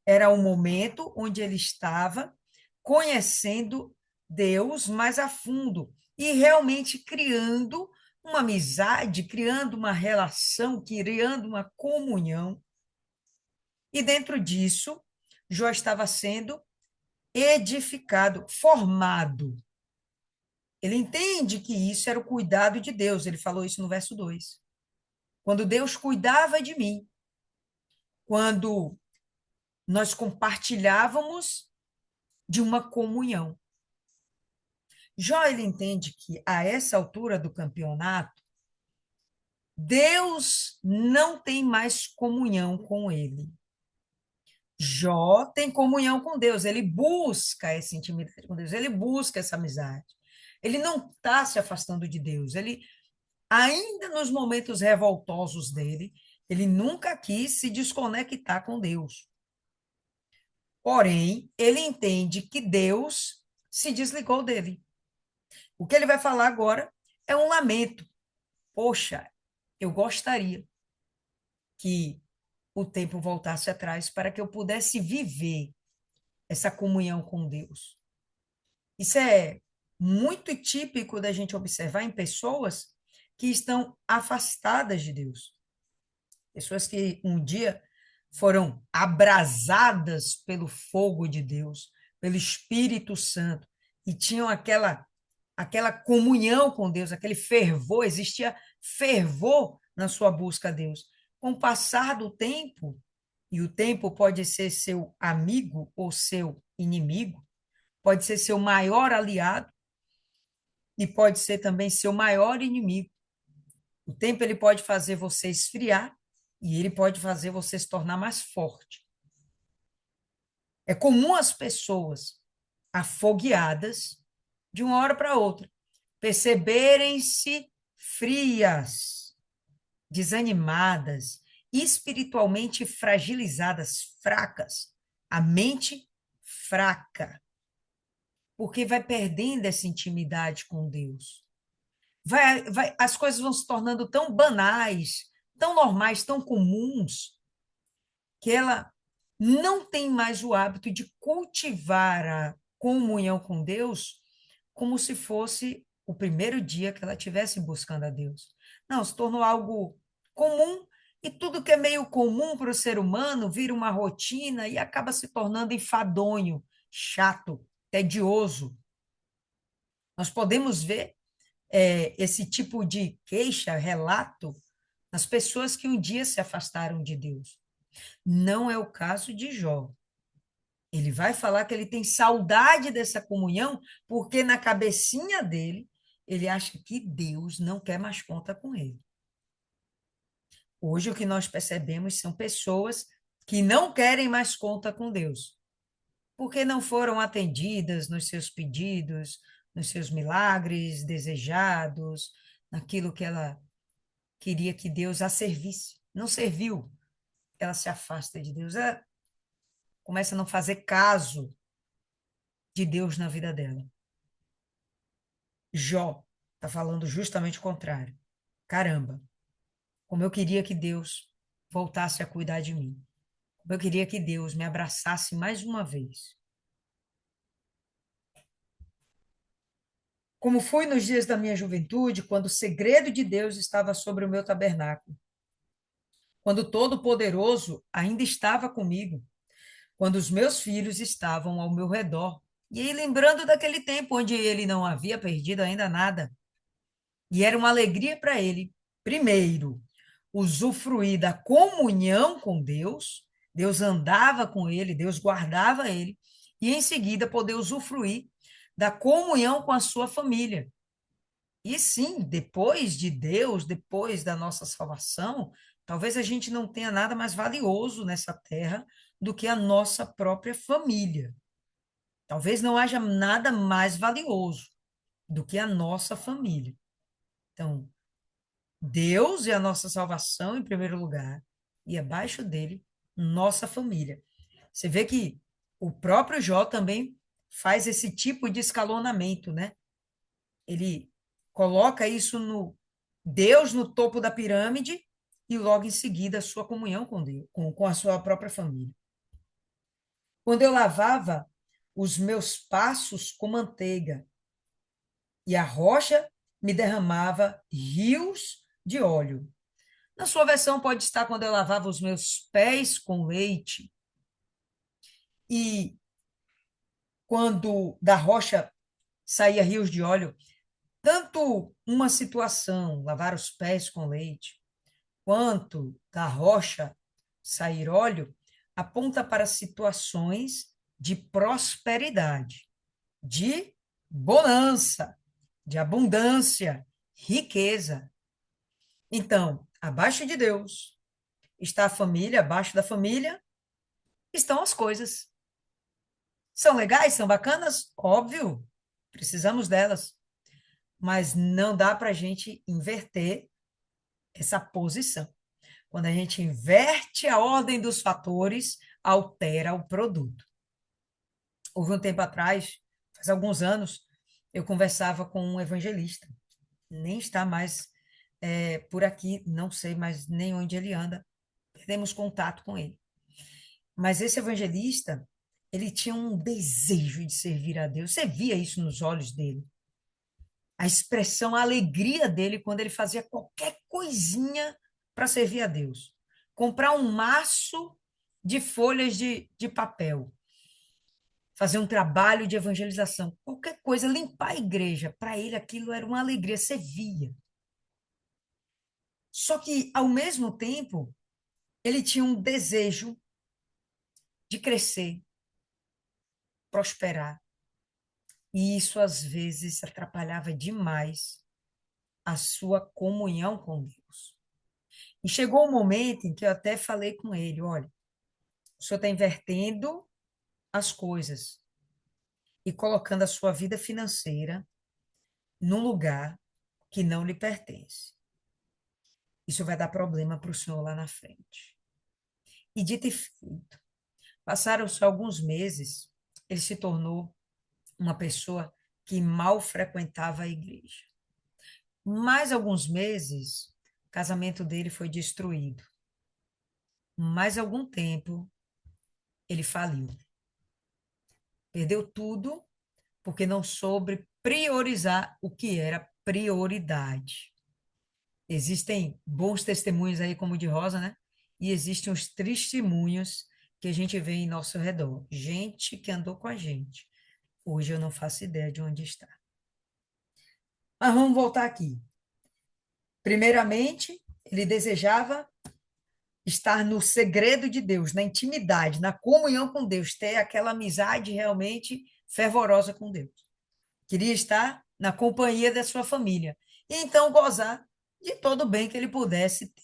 Era o momento onde ele estava conhecendo Deus mais a fundo e realmente criando uma amizade, criando uma relação, criando uma comunhão. E dentro disso, Jó estava sendo edificado, formado. Ele entende que isso era o cuidado de Deus. Ele falou isso no verso 2. Quando Deus cuidava de mim, quando nós compartilhávamos de uma comunhão. Jó, ele entende que a essa altura do campeonato, Deus não tem mais comunhão com ele. Jó tem comunhão com Deus, ele busca essa intimidade com Deus, ele busca essa amizade. Ele não está se afastando de Deus, ele, ainda nos momentos revoltosos dele, ele nunca quis se desconectar com Deus. Porém, ele entende que Deus se desligou dele. O que ele vai falar agora é um lamento. Poxa, eu gostaria que o tempo voltasse atrás para que eu pudesse viver essa comunhão com Deus. Isso é muito típico da gente observar em pessoas que estão afastadas de Deus. Pessoas que um dia foram abrasadas pelo fogo de Deus, pelo Espírito Santo, e tinham aquela comunhão com Deus, aquele fervor, existia fervor na sua busca a Deus. Com o passar do tempo, e o tempo pode ser seu amigo ou seu inimigo, pode ser seu maior aliado e pode ser também seu maior inimigo. O tempo ele pode fazer você esfriar e ele pode fazer você se tornar mais forte. É comum as pessoas afogueadas de uma hora para outra perceberem-se frias, desanimadas, espiritualmente fragilizadas, fracas, a mente fraca, porque vai perdendo essa intimidade com Deus. As coisas vão se tornando tão banais, tão normais, tão comuns, que ela não tem mais o hábito de cultivar a comunhão com Deus como se fosse o primeiro dia que ela estivesse buscando a Deus. Não, se tornou algo comum e tudo que é meio comum para o ser humano vira uma rotina e acaba se tornando enfadonho, chato, tedioso. Nós podemos ver esse tipo de queixa, relato, nas pessoas que um dia se afastaram de Deus. Não é o caso de Jó. Ele vai falar que ele tem saudade dessa comunhão, porque na cabecinha dele, ele acha que Deus não quer mais conta com ele. Hoje, o que nós percebemos são pessoas que não querem mais conta com Deus, porque não foram atendidas nos seus pedidos, nos seus milagres desejados, naquilo que ela queria que Deus a servisse. Não serviu, ela se afasta de Deus, ela começa a não fazer caso de Deus na vida dela. Jó está falando justamente o contrário. Caramba, como eu queria que Deus voltasse a cuidar de mim. Como eu queria que Deus me abraçasse mais uma vez. Como fui nos dias da minha juventude, quando o segredo de Deus estava sobre o meu tabernáculo. Quando o Todo-Poderoso ainda estava comigo. Quando os meus filhos estavam ao meu redor. E aí, lembrando daquele tempo onde ele não havia perdido ainda nada. E era uma alegria para ele, primeiro, usufruir da comunhão com Deus, Deus andava com ele, Deus guardava ele, e em seguida poder usufruir da comunhão com a sua família. E sim, depois de Deus, depois da nossa salvação, talvez a gente não tenha nada mais valioso nessa terra do que a nossa própria família. Talvez não haja nada mais valioso do que a nossa família. Então, Deus é a nossa salvação em primeiro lugar, e abaixo dele, nossa família. Você vê que O próprio Jó também faz esse tipo de escalonamento, né? Ele coloca isso no Deus no topo da pirâmide e logo em seguida a sua comunhão com Deus, com a sua própria família. Quando eu lavava os meus passos com manteiga e a rocha me derramava rios de óleo. Na sua versão pode estar quando eu lavava os meus pés com leite e quando da rocha saía rios de óleo. Tanto uma situação, lavar os pés com leite, quanto da rocha sair óleo, aponta para situações de prosperidade, de bonança, de abundância, riqueza. Então, abaixo de Deus está a família, abaixo da família estão as coisas. São legais, são bacanas? Óbvio, precisamos delas, mas não dá para a gente inverter essa posição. Quando a gente inverte a ordem dos fatores, altera o produto. Houve um tempo atrás, faz alguns anos, eu conversava com um evangelista. Nem está mais por aqui, não sei mais nem onde ele anda. Perdemos contato com ele. Mas esse evangelista, ele tinha um desejo de servir a Deus. Você via isso nos olhos dele. A expressão, a alegria dele quando ele fazia qualquer coisinha para servir a Deus. Comprar um maço de folhas de papel, fazer um trabalho de evangelização, qualquer coisa, limpar a igreja, para ele aquilo era uma alegria, você via. Só que, ao mesmo tempo, ele tinha um desejo de crescer, prosperar. E isso, às vezes, atrapalhava demais a sua comunhão com Deus. E chegou um momento em que eu até falei com ele: olha, o senhor está invertendo as coisas e colocando a sua vida financeira num lugar que não lhe pertence. Isso vai dar problema para o senhor lá na frente. E dito e feito, passaram-se alguns meses, ele se tornou uma pessoa que mal frequentava a igreja. Mais alguns meses, o casamento dele foi destruído. Mais algum tempo, ele faliu. Perdeu tudo porque não soube priorizar o que era prioridade. Existem bons testemunhos aí, como o de Rosa, né? E existem os testemunhos que a gente vê em nosso redor. Gente que andou com a gente. Hoje eu não faço ideia de onde está. Mas vamos voltar aqui. Primeiramente, ele desejava estar no segredo de Deus, na intimidade, na comunhão com Deus, ter aquela amizade realmente fervorosa com Deus. Queria estar na companhia da sua família. E então gozar de todo o bem que ele pudesse ter.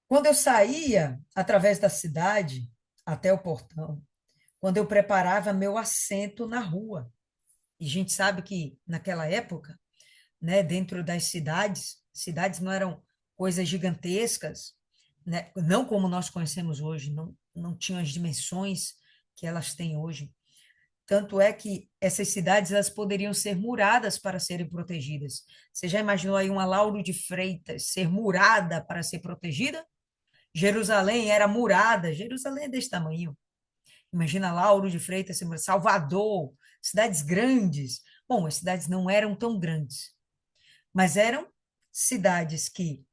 Quando eu saía através da cidade até o portão, quando eu preparava meu assento na rua, e a gente sabe que naquela época, né, dentro das cidades não eram coisas gigantescas, né, não como nós conhecemos hoje, não tinham as dimensões que elas têm hoje. Tanto é que essas cidades elas poderiam ser muradas para serem protegidas. Você já imaginou aí uma Lauro de Freitas ser murada para ser protegida? Jerusalém era murada. Jerusalém é desse tamanho. Imagina Lauro de Freitas ser murada. Salvador, cidades grandes. Bom, as cidades não eram tão grandes, mas eram cidades que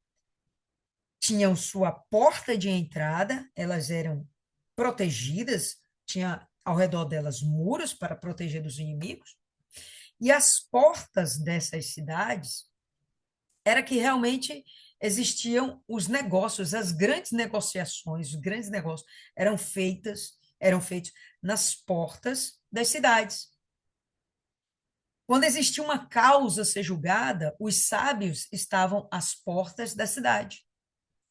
tinham sua porta de entrada, elas eram protegidas, tinha ao redor delas muros para proteger dos inimigos, e as portas dessas cidades era que realmente existiam os negócios, as grandes negociações, os grandes negócios eram feitos nas portas das cidades. Quando existia uma causa a ser julgada, os sábios estavam às portas da cidade.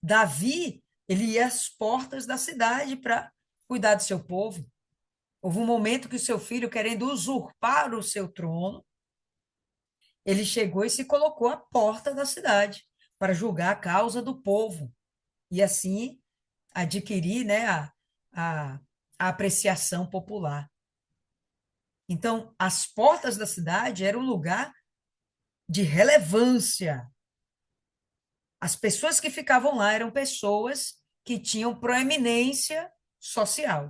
Davi, ele ia às portas da cidade para cuidar do seu povo. Houve um momento que o seu filho, querendo usurpar o seu trono, ele chegou e se colocou à porta da cidade para julgar a causa do povo. E assim adquirir, né, a, a apreciação popular. Então, as portas da cidade eram um lugar de relevância. As pessoas que ficavam lá eram pessoas que tinham proeminência social.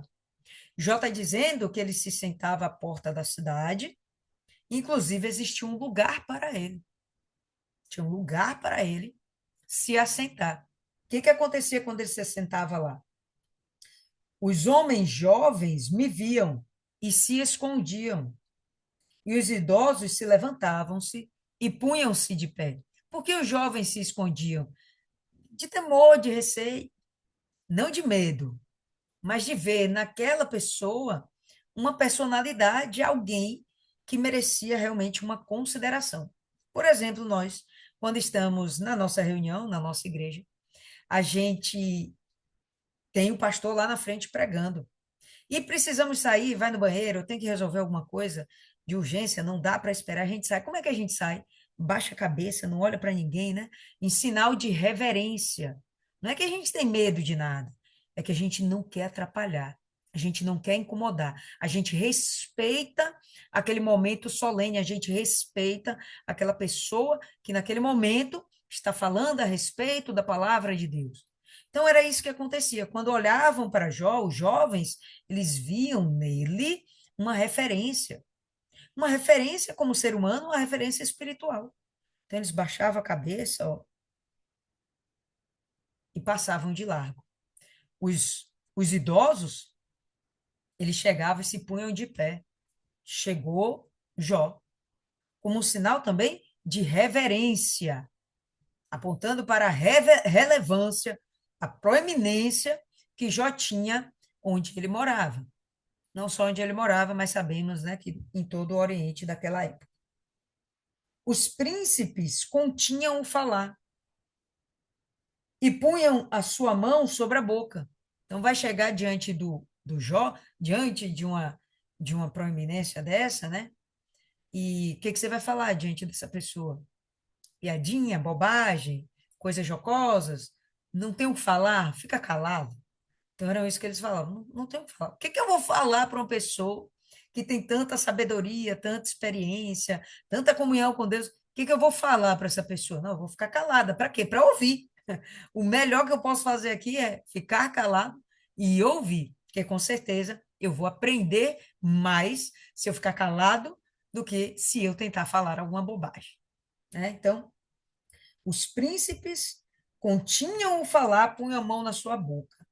Jó está dizendo que ele se sentava à porta da cidade, inclusive existia um lugar para ele. Tinha um lugar para ele se assentar. O que acontecia quando ele se assentava lá? Os homens jovens me viam e se escondiam, e os idosos se levantavam-se e punham-se de pé. Por que os jovens se escondiam? De temor, de receio, não de medo, mas de ver naquela pessoa uma personalidade, alguém que merecia realmente uma consideração. Por exemplo, nós, quando estamos na nossa reunião, na nossa igreja, a gente tem o pastor lá na frente pregando. E precisamos sair, vai no banheiro, tem que resolver alguma coisa de urgência, não dá para esperar, a gente sai. Como é que a gente sai? Baixa a cabeça, não olha para ninguém, né? Em sinal de reverência. Não é que a gente tem medo de nada, é que a gente não quer atrapalhar, a gente não quer incomodar, a gente respeita aquele momento solene, a gente respeita aquela pessoa que naquele momento está falando a respeito da palavra de Deus. Então era isso que acontecia. Quando olhavam para Jó, os jovens, eles viam nele uma referência como ser humano, uma referência espiritual. Então eles baixavam a cabeça, ó, e passavam de largo. Os idosos, eles chegavam e se punham de pé. Chegou Jó, como um sinal também de reverência, apontando para a relevância, a proeminência que Jó tinha onde ele morava. Não só onde ele morava, mas sabemos, né, que em todo o Oriente daquela época. Os príncipes continham o falar e punham a sua mão sobre a boca. Então, vai chegar diante do Jó, diante de uma proeminência dessa, né? E o que você vai falar diante dessa pessoa? Piadinha, bobagem, coisas jocosas? Não tem o que falar? Fica calado. Então, era isso que eles falavam. Não tem o que falar. O que eu vou falar para uma pessoa que tem tanta sabedoria, tanta experiência, tanta comunhão com Deus? O que eu vou falar para essa pessoa? Não, eu vou ficar calada. Para quê? Para ouvir. O melhor que eu posso fazer aqui é ficar calado e ouvir, porque com certeza eu vou aprender mais se eu ficar calado do que se eu tentar falar alguma bobagem, né? Então, os príncipes continham o falar, punham a mão na sua boca.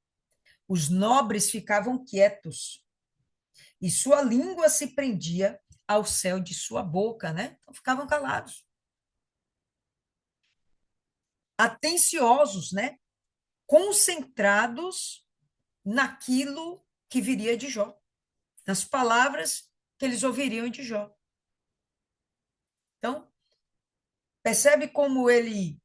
Os nobres ficavam quietos e sua língua se prendia ao céu de sua boca, né? Então, ficavam calados, atenciosos, né? Concentrados naquilo que viria de Jó, nas palavras que eles ouviriam de Jó. Então, percebe como ele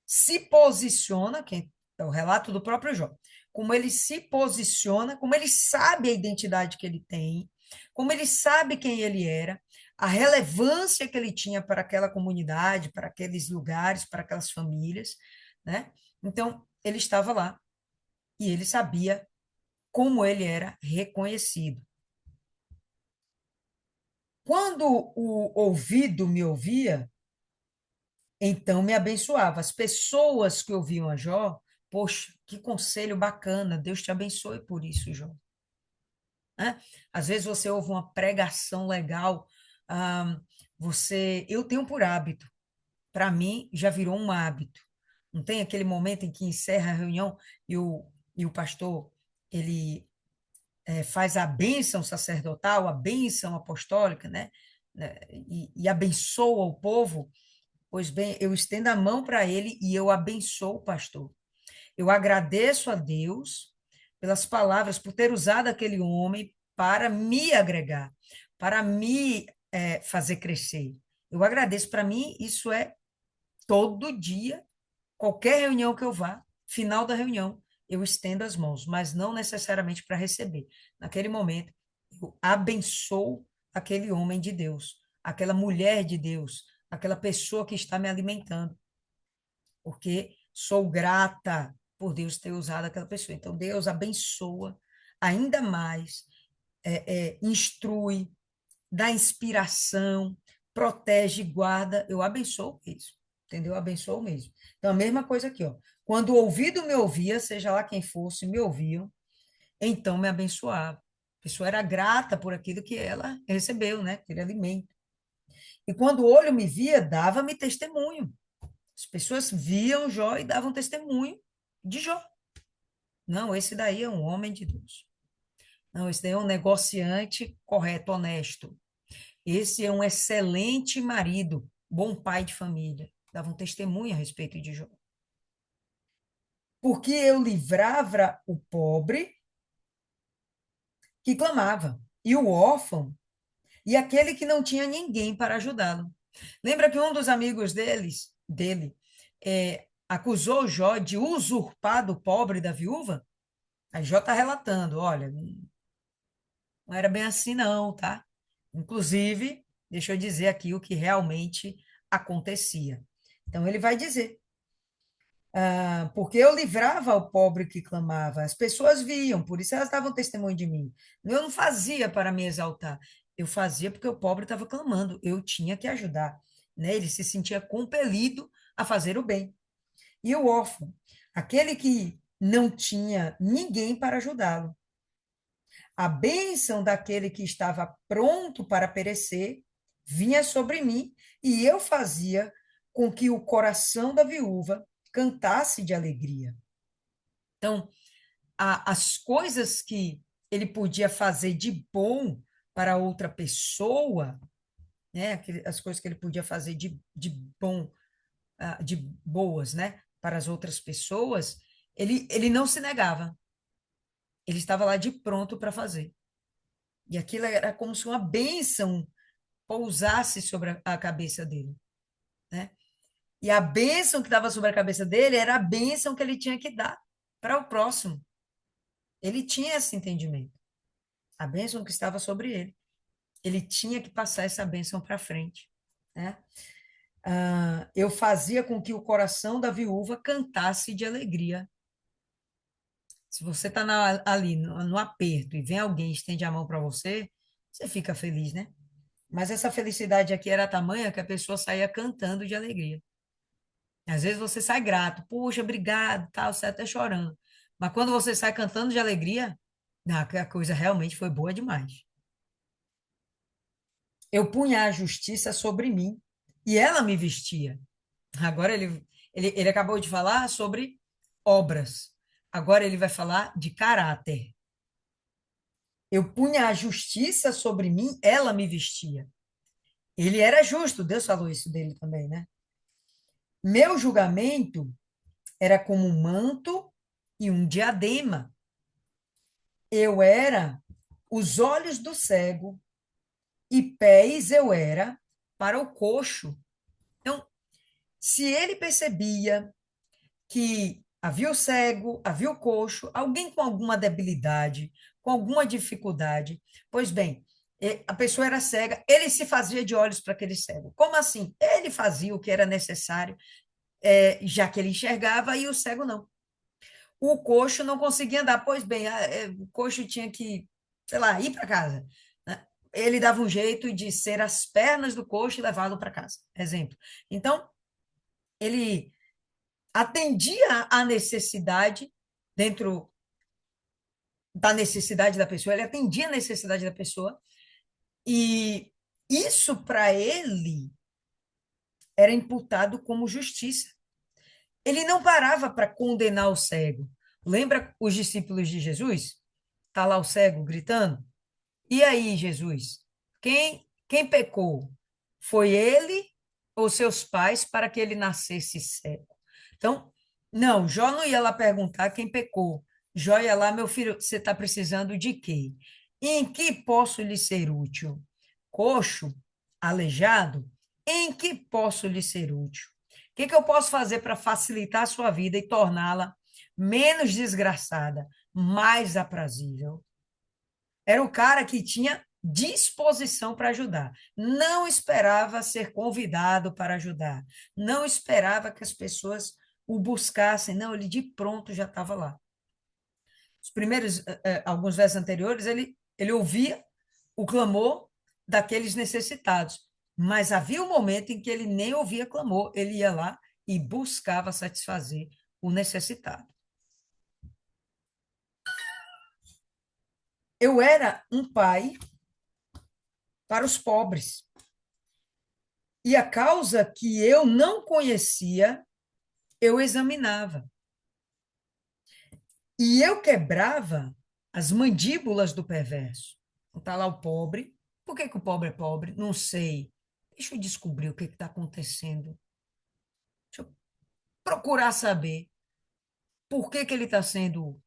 se posiciona, que é o relato do próprio Jó, como ele se posiciona, como ele sabe a identidade que ele tem, como ele sabe quem ele era, a relevância que ele tinha para aquela comunidade, para aqueles lugares, para aquelas famílias, né? Então, ele estava lá e ele sabia como ele era reconhecido. Quando o ouvido me ouvia, então me abençoava. As pessoas que ouviam a Jó, poxa, que conselho bacana, Deus te abençoe por isso, Jó. Né? Às vezes você ouve uma pregação legal, ah, eu tenho por hábito, para mim já virou um hábito. Não tem aquele momento em que encerra a reunião e o pastor, ele faz a bênção sacerdotal, a bênção apostólica, né? E abençoa o povo. Pois bem, eu estendo a mão para ele e eu abençoo o pastor. Eu agradeço a Deus pelas palavras, por ter usado aquele homem para me agregar, para me fazer crescer. Eu agradeço. Para mim, isso é todo dia, qualquer reunião que eu vá, final da reunião, eu estendo as mãos, mas não necessariamente para receber. Naquele momento, eu abençoo aquele homem de Deus, aquela mulher de Deus, aquela pessoa que está me alimentando, porque sou grata, por Deus ter usado aquela pessoa. Então, Deus abençoa ainda mais, instrui, dá inspiração, protege, guarda. Eu abençoo isso, entendeu? Eu abençoo mesmo. Então, a mesma coisa aqui, ó. Quando o ouvido me ouvia, seja lá quem fosse, me ouviam, então me abençoava. A pessoa era grata por aquilo que ela recebeu, né? Aquele alimento. E quando o olho me via, dava-me testemunho. As pessoas viam Jó e davam testemunho de Jó. Não, esse daí é um homem de Deus. Não, esse daí é um negociante correto, honesto. Esse é um excelente marido, bom pai de família. Davam testemunho a respeito de Jó. Porque eu livrava o pobre que clamava, e o órfão, e aquele que não tinha ninguém para ajudá-lo. Lembra que um dos amigos dele, acusou Jó de usurpar do pobre da viúva? A Jó está relatando, olha, não era bem assim não, tá? Inclusive, deixa eu dizer aqui o que realmente acontecia. Então, ele vai dizer, porque eu livrava o pobre que clamava, as pessoas viam, por isso elas davam testemunho de mim. Eu não fazia para me exaltar, eu fazia porque o pobre estava clamando, eu tinha que ajudar, né? Ele se sentia compelido a fazer o bem. E o órfão, aquele que não tinha ninguém para ajudá-lo. A bênção daquele que estava pronto para perecer vinha sobre mim, e eu fazia com que o coração da viúva cantasse de alegria. Então, as coisas que ele podia fazer de bom para outra pessoa, né? As coisas que ele podia fazer de bom, de boas, né? Para as outras pessoas, ele não se negava. Ele estava lá de pronto para fazer. E aquilo era como se uma bênção pousasse sobre a cabeça dele, né? E a bênção que estava sobre a cabeça dele era a bênção que ele tinha que dar para o próximo. Ele tinha esse entendimento. A bênção que estava sobre ele. Ele tinha que passar essa bênção para frente, né? Eu fazia com que o coração da viúva cantasse de alegria. Se você está ali no aperto e vem alguém e estende a mão para você, você fica feliz, né? Mas essa felicidade aqui era tamanha que a pessoa saía cantando de alegria. Às vezes você sai grato, puxa, obrigado, tal, você até chorando. Mas quando você sai cantando de alegria, não, que a coisa realmente foi boa demais. Eu punha a justiça sobre mim e ela me vestia. Agora ele acabou de falar sobre obras. Agora ele vai falar de caráter. Eu punha a justiça sobre mim, ela me vestia. Ele era justo, Deus falou isso dele também, né? Meu julgamento era como um manto e um diadema. Eu era os olhos do cego e pés eu era para o coxo. Então, se ele percebia que havia o cego, havia o coxo, alguém com alguma debilidade, com alguma dificuldade, pois bem, a pessoa era cega, ele se fazia de olhos para aquele cego. Como assim? Ele fazia o que era necessário, já que ele enxergava e o cego não. O coxo não conseguia andar. Pois bem, o coxo tinha que, sei lá, ir para casa, né? Ele dava um jeito de ser as pernas do coxo e levá-lo para casa. Exemplo. Então, ele atendia à necessidade dentro da necessidade da pessoa, ele atendia a necessidade da pessoa, e isso para ele era imputado como justiça. Ele não parava para condenar o cego. Lembra os discípulos de Jesus? Está lá o cego gritando. E aí, Jesus? Quem pecou? Foi ele ou seus pais para que ele nascesse cego? Então, não, Jó não ia lá perguntar quem pecou. Jó ia lá, meu filho, você está precisando de quê? Em que posso lhe ser útil? Coxo? Aleijado? Em que posso lhe ser útil? O que eu posso fazer para facilitar a sua vida e torná-la menos desgraçada, mais aprazível? Era o cara que tinha disposição para ajudar. Não esperava ser convidado para ajudar. Não esperava que as pessoas o buscassem. Não, ele de pronto já estava lá. Os primeiros, alguns versos anteriores, ele ouvia o clamor daqueles necessitados, mas havia um momento em que ele nem ouvia clamor, ele ia lá e buscava satisfazer o necessitado. Eu era um pai para os pobres. E a causa que eu não conhecia, eu examinava. E eu quebrava as mandíbulas do perverso. Está lá o pobre. Por que que o pobre é pobre? Não sei. Deixa eu descobrir o que está acontecendo. Deixa eu procurar saber por que que ele está sendo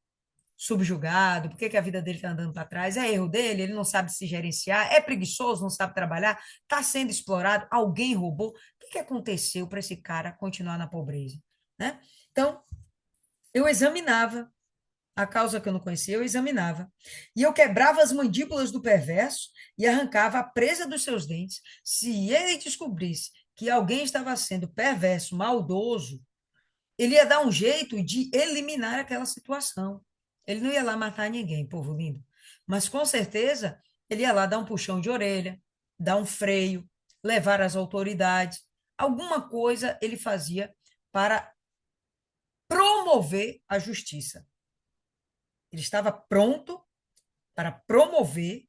subjugado, por que que a vida dele está andando para trás. É erro dele, ele não sabe se gerenciar, é preguiçoso, não sabe trabalhar, está sendo explorado, alguém roubou. O que que aconteceu para esse cara continuar na pobreza? Né? Então, eu examinava a causa que eu não conhecia, eu examinava. E eu quebrava as mandíbulas do perverso e arrancava a presa dos seus dentes. Se ele descobrisse que alguém estava sendo perverso, maldoso, ele ia dar um jeito de eliminar aquela situação. Ele não ia lá matar ninguém, povo lindo. Mas com certeza ele ia lá dar um puxão de orelha, dar um freio, levar as autoridades. Alguma coisa ele fazia para promover a justiça. Ele estava pronto para promover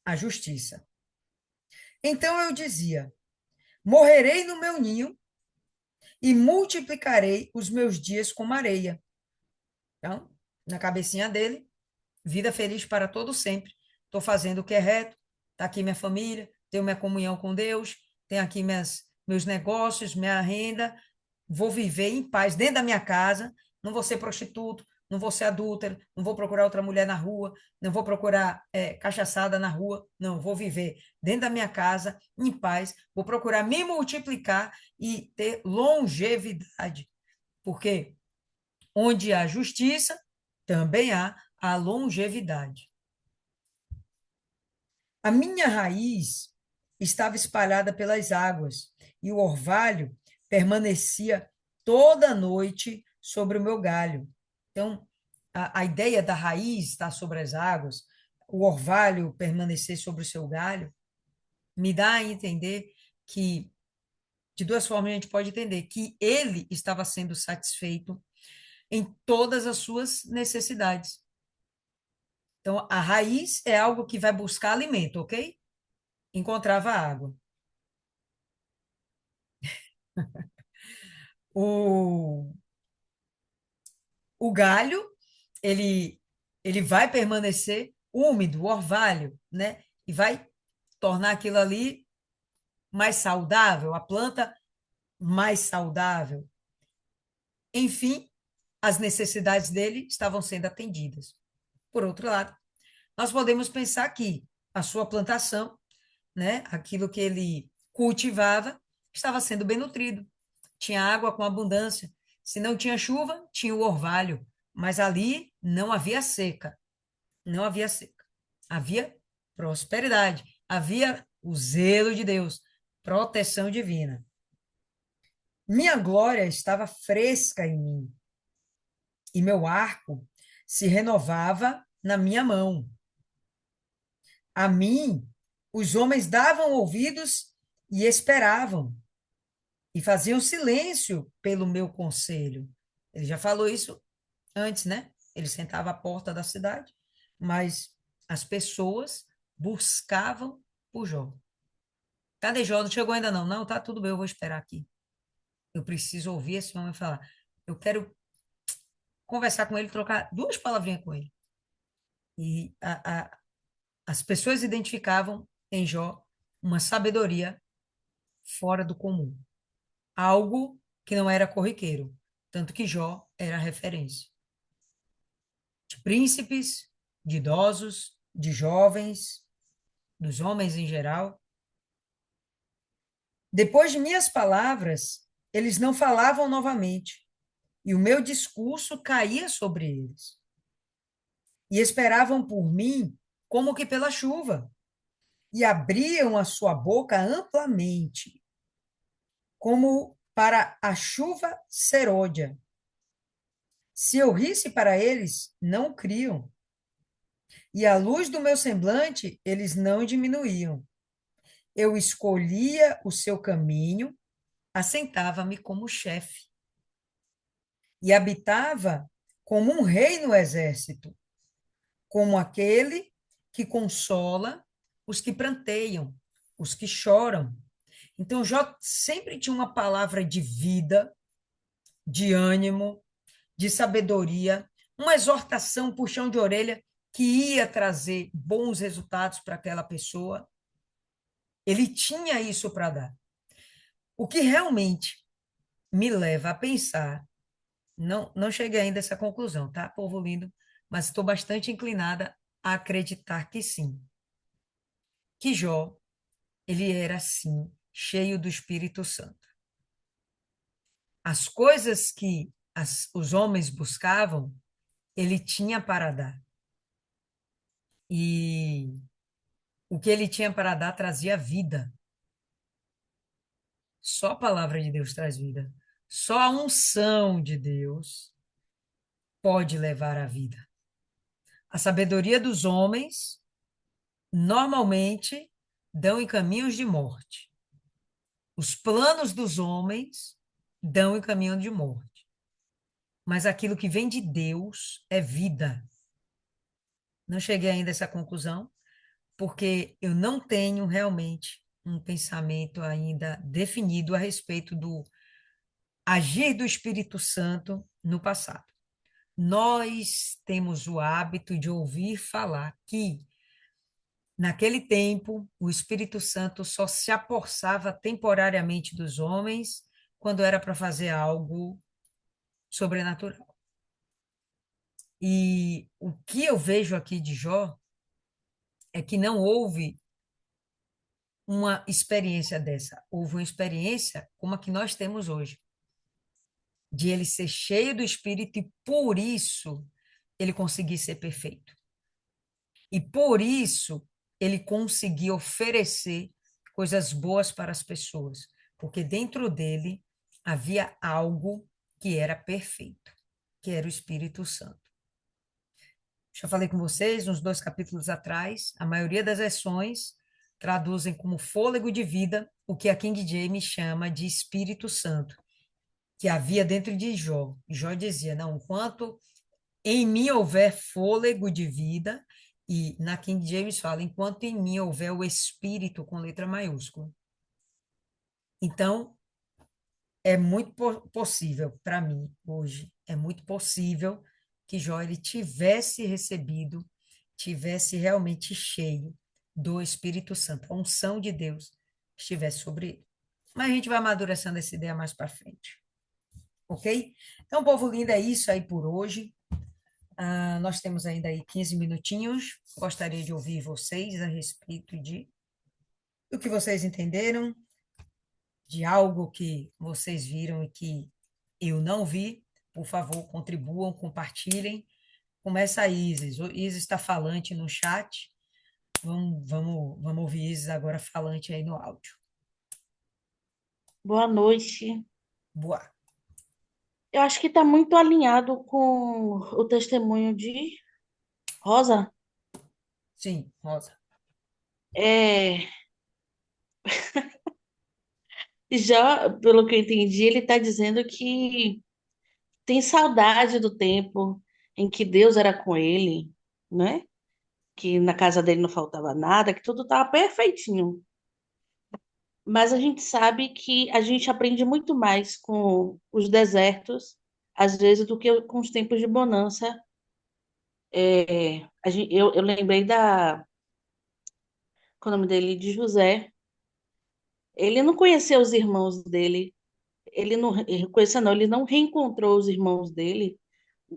a justiça. Então eu dizia: morrerei no meu ninho e multiplicarei os meus dias como areia. Então, na cabecinha dele, vida feliz para todo sempre. Estou fazendo o que é reto, está aqui minha família, tenho minha comunhão com Deus, tenho aqui meus negócios, minha renda, vou viver em paz dentro da minha casa, não vou ser prostituto, não vou ser adúltero, não vou procurar outra mulher na rua, não vou procurar cachaçada na rua, não, vou viver dentro da minha casa, em paz, vou procurar me multiplicar e ter longevidade, porque onde há justiça, também há a longevidade. A minha raiz estava espalhada pelas águas, e o orvalho permanecia toda a noite sobre o meu galho. Então, a ideia da raiz estar sobre as águas, o orvalho permanecer sobre o seu galho, me dá a entender que, de duas formas, a gente pode entender que ele estava sendo satisfeito em todas as suas necessidades. Então, a raiz é algo que vai buscar alimento, ok? Encontrava água. O, o galho, ele vai permanecer úmido, orvalho, né? E vai tornar aquilo ali mais saudável, a planta mais saudável. Enfim, as necessidades dele estavam sendo atendidas. Por outro lado, nós podemos pensar que a sua plantação, né, aquilo que ele cultivava, estava sendo bem nutrido. Tinha água com abundância. Se não tinha chuva, tinha o orvalho. Mas ali não havia seca. Não havia seca. Havia prosperidade. Havia o zelo de Deus, proteção divina. Minha glória estava fresca em mim, e meu arco se renovava na minha mão. A mim, os homens davam ouvidos e esperavam, e faziam silêncio pelo meu conselho. Ele já falou isso antes, né? Ele sentava à porta da cidade, mas as pessoas buscavam por Jó. Cadê Jó? Não chegou ainda não. Não, tá tudo bem, eu vou esperar aqui. Eu preciso ouvir esse homem falar. Eu quero conversar com ele, trocar duas palavrinhas com ele. E as pessoas identificavam em Jó uma sabedoria fora do comum. Algo que não era corriqueiro. Tanto que Jó era referência. De príncipes, de idosos, de jovens, dos homens em geral. Depois de minhas palavras, eles não falavam novamente, e o meu discurso caía sobre eles. E esperavam por mim como que pela chuva, e abriam a sua boca amplamente, como para a chuva serôdia. Se eu risse para eles, não criam. E a luz do meu semblante, eles não diminuíam. Eu escolhia o seu caminho, assentava-me como chefe e habitava como um rei no exército, como aquele que consola os que pranteiam, os que choram. Então, Jó sempre tinha uma palavra de vida, de ânimo, de sabedoria, uma exortação, um puxão de orelha que ia trazer bons resultados para aquela pessoa. Ele tinha isso para dar. O que realmente me leva a pensar, não cheguei ainda a essa conclusão, tá, povo lindo? Mas estou bastante inclinada a acreditar que sim, que Jó, ele era, sim, cheio do Espírito Santo. As coisas que os homens buscavam, ele tinha para dar. E o que ele tinha para dar trazia vida. Só a palavra de Deus traz vida. Só a unção de Deus pode levar à vida. A sabedoria dos homens normalmente dão em caminhos de morte. Os planos dos homens dão em caminho de morte. Mas aquilo que vem de Deus é vida. Não cheguei ainda a essa conclusão, porque eu não tenho realmente um pensamento ainda definido a respeito do agir do Espírito Santo no passado. Nós temos o hábito de ouvir falar que, naquele tempo, o Espírito Santo só se apossava temporariamente dos homens quando era para fazer algo sobrenatural. E o que eu vejo aqui de Jó é que não houve uma experiência dessa, houve uma experiência como a que nós temos hoje, de ele ser cheio do Espírito e por isso ele conseguir ser perfeito. E por isso ele conseguia oferecer coisas boas para as pessoas, porque dentro dele havia algo que era perfeito, que era o Espírito Santo. Já falei com vocês, uns 2 capítulos atrás, a maioria das versões traduzem como fôlego de vida o que a King James chama de Espírito Santo, que havia dentro de Jó. Jó dizia, não, enquanto em mim houver fôlego de vida, e na King James fala, enquanto em mim houver o Espírito com letra maiúscula. Então, é muito possível, para mim, hoje, é muito possível que Jó ele tivesse recebido, tivesse realmente cheio do Espírito Santo, a unção de Deus estivesse sobre ele. Mas a gente vai amadurecendo essa ideia mais para frente. Ok? Então, povo lindo, é isso aí por hoje. Nós temos ainda aí 15 minutinhos. Gostaria de ouvir vocês a respeito do que vocês entenderam, de algo que vocês viram e que eu não vi. Por favor, contribuam, compartilhem. Começa a Isis. O Isis está falante no chat. Vamos ouvir Isis agora falante aí no áudio. Boa noite. Boa. Eu acho que está muito alinhado com o testemunho de Rosa. Sim, Rosa. É, já, pelo que eu entendi, ele está dizendo que tem saudade do tempo em que Deus era com ele, né? Que na casa dele não faltava nada, que tudo estava perfeitinho. Mas a gente sabe que a gente aprende muito mais com os desertos, às vezes, do que com os tempos de bonança. Eu lembrei qual é o nome dele, de José. Ele não conheceu os irmãos dele, ele não conheceu, não, ele não reencontrou os irmãos dele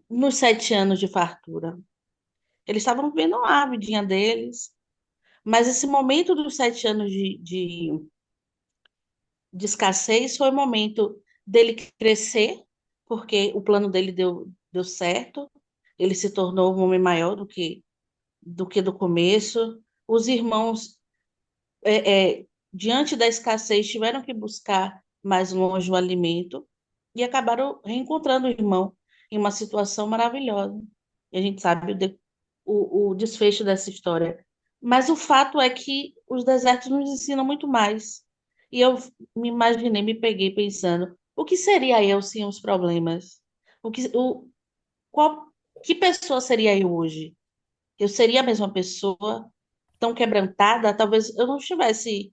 nos 7 anos de fartura. Eles estavam vivendo a vidinha deles, mas esse momento dos 7 anos de escassez foi o momento dele crescer, porque o plano dele deu certo, ele se tornou um homem maior do que do começo. Os irmãos, diante da escassez, tiveram que buscar mais longe o alimento, e acabaram reencontrando o irmão em uma situação maravilhosa. E a gente sabe o desfecho dessa história. Mas o fato é que os desertos nos ensinam muito mais. E eu me imaginei, me peguei pensando, o que seria eu sem os problemas? O que, o, qual, que pessoa seria eu hoje? Eu seria a mesma pessoa, tão quebrantada? Talvez eu não estivesse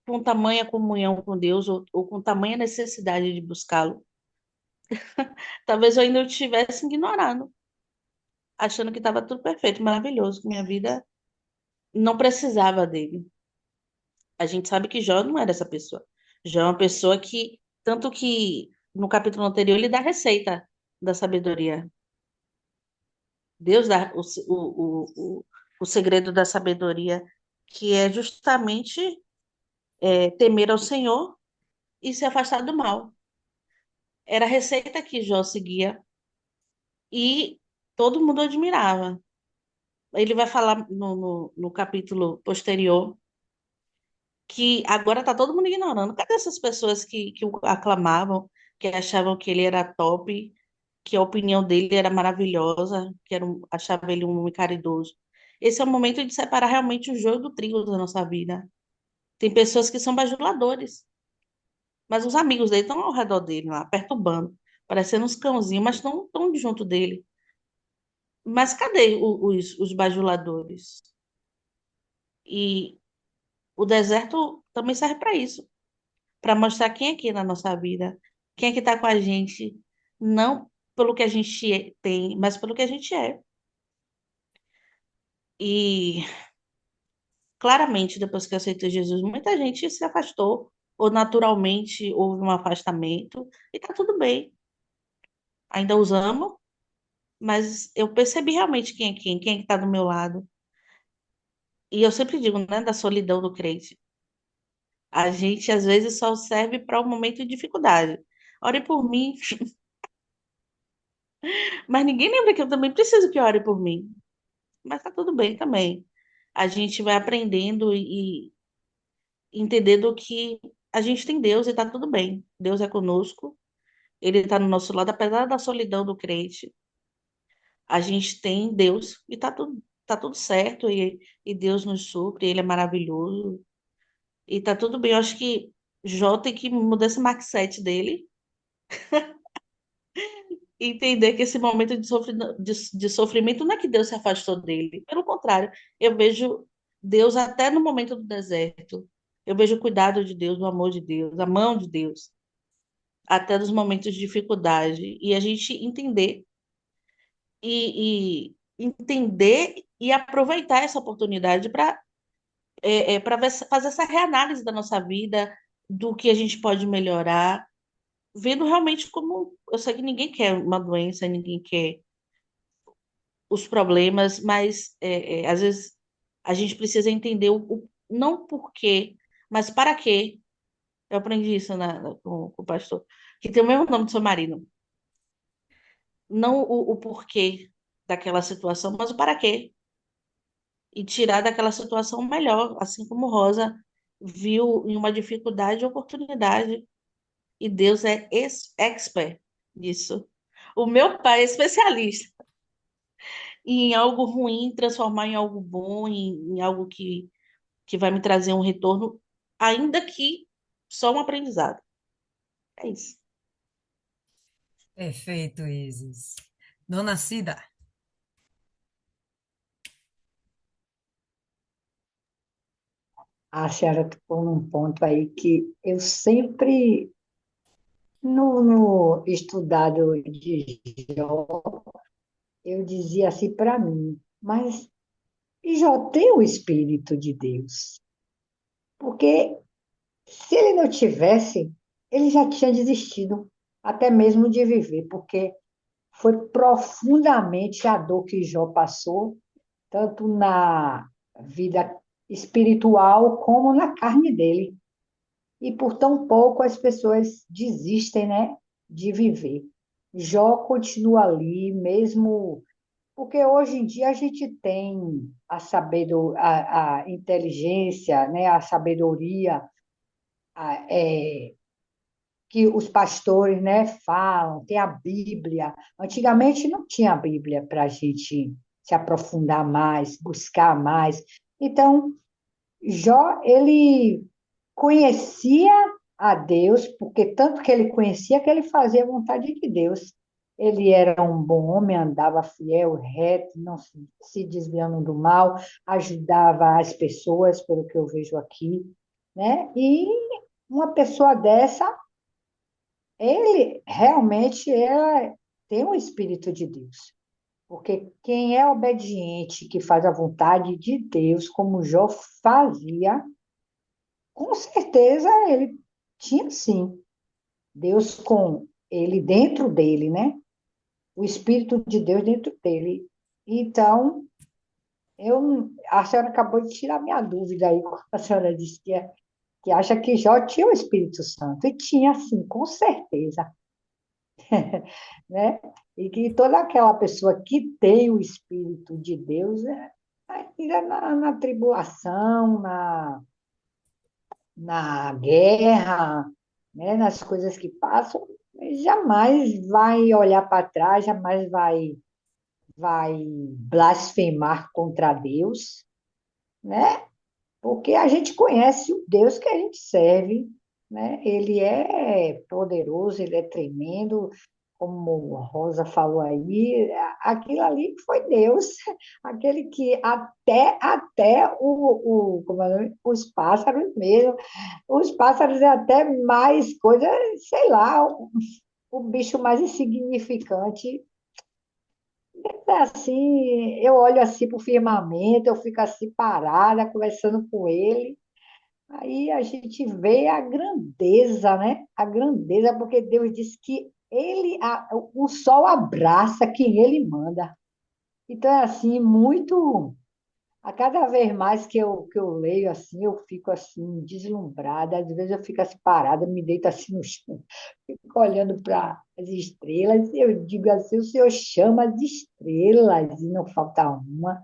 com tamanha comunhão com Deus ou com tamanha necessidade de buscá-lo. Talvez eu ainda estivesse ignorando, achando que estava tudo perfeito, maravilhoso, que minha vida não precisava dele. A gente sabe que Jó não era essa pessoa. Jó é uma pessoa que, tanto que no capítulo anterior ele dá a receita da sabedoria. Deus dá o segredo da sabedoria, que é justamente temer ao Senhor e se afastar do mal. Era a receita que Jó seguia e todo mundo admirava. Ele vai falar no capítulo posterior que agora está todo mundo ignorando. Cadê essas pessoas que o aclamavam, que achavam que ele era top, que a opinião dele era maravilhosa, achava ele um homem caridoso? Esse é o momento de separar realmente o joio do trigo da nossa vida. Tem pessoas que são bajuladores, mas os amigos dele estão ao redor dele lá, perturbando, parecendo uns cãozinhos, mas estão junto dele. Mas cadê os bajuladores? E o deserto também serve para isso, para mostrar quem é que na nossa vida, quem é que está com a gente, não pelo que a gente tem, mas pelo que a gente é. E claramente, depois que eu aceitei Jesus, muita gente se afastou, ou naturalmente houve um afastamento, e está tudo bem. Ainda os amo, mas eu percebi realmente quem é que está do meu lado. E eu sempre digo, né, da solidão do crente. A gente às vezes só serve para um momento de dificuldade. Ore por mim, mas ninguém lembra que eu também preciso que ore por mim. Mas tá tudo bem também. A gente vai aprendendo e entendendo que a gente tem Deus e tá tudo bem. Deus é conosco, Ele está no nosso lado, apesar da solidão do crente. A gente tem Deus e tá tudo certo e Deus nos supre, Ele é maravilhoso e tá tudo bem. Eu acho que Jó tem que mudar esse mindset dele e entender que esse momento de sofrimento não é que Deus se afastou dele. Pelo contrário, eu vejo Deus até no momento do deserto. Eu vejo o cuidado de Deus, o amor de Deus, a mão de Deus, até nos momentos de dificuldade. E a gente entender e aproveitar essa oportunidade para fazer essa reanálise da nossa vida, do que a gente pode melhorar, vendo realmente como. Eu sei que ninguém quer uma doença, ninguém quer os problemas, mas às vezes a gente precisa entender não por quê, mas para quê. Eu aprendi isso com o pastor, que tem o mesmo nome do seu marido. Não o porquê daquela situação, mas o para quê. E tirar daquela situação o melhor, assim como Rosa viu em uma dificuldade oportunidade. E Deus é expert nisso. O meu pai é especialista em algo ruim, transformar em algo bom, em algo que vai me trazer um retorno, ainda que só um aprendizado. É isso. Perfeito, Isis. Dona Cida. A senhora tocou num ponto aí que eu sempre, no estudado de Jó, eu dizia assim para mim, mas Jó tem o Espírito de Deus, porque se ele não tivesse, ele já tinha desistido até mesmo de viver, porque foi profundamente a dor que Jó passou, tanto na vida espiritual como na carne dele. E por tão pouco as pessoas desistem, né, de viver. Jó continua ali, mesmo porque hoje em dia a gente tem a inteligência, né, a sabedoria a- é, que os pastores, né, falam, tem a Bíblia. Antigamente não tinha a Bíblia para a gente se aprofundar mais, buscar mais. Então, Jó, ele conhecia a Deus, porque tanto que ele conhecia que ele fazia a vontade de Deus. Ele era um bom homem, andava fiel, reto, não se desviando do mal, ajudava as pessoas, pelo que eu vejo aqui, né? E uma pessoa dessa, ele realmente tem um espírito de Deus. Porque quem é obediente, que faz a vontade de Deus, como Jó fazia, com certeza ele tinha sim Deus com ele dentro dele, né? O Espírito de Deus dentro dele. Então, a senhora acabou de tirar minha dúvida aí, quando a senhora disse que acha que Jó tinha o Espírito Santo. E tinha, sim, com certeza, né? E que toda aquela pessoa que tem o Espírito de Deus, ainda na tribulação, na guerra, né, nas coisas que passam, jamais vai olhar para trás, jamais vai blasfemar contra Deus, né? Porque a gente conhece o Deus que a gente serve, né? Ele é poderoso, ele é tremendo, como a Rosa falou aí, aquilo ali foi Deus, aquele que até como é o nome? Os pássaros mesmo, os pássaros é até mais coisa, sei lá, o bicho mais insignificante. É assim, eu olho assim para o firmamento, eu fico assim parada, conversando com ele. Aí a gente vê a grandeza, né? A grandeza, porque Deus diz que o sol abraça quem ele manda. Então, é assim, muito. A cada vez mais que eu leio assim, eu fico assim, deslumbrada. Às vezes eu fico assim parada, me deito assim no chão, fico olhando para as estrelas. Eu digo assim: o Senhor chama as estrelas e não falta uma.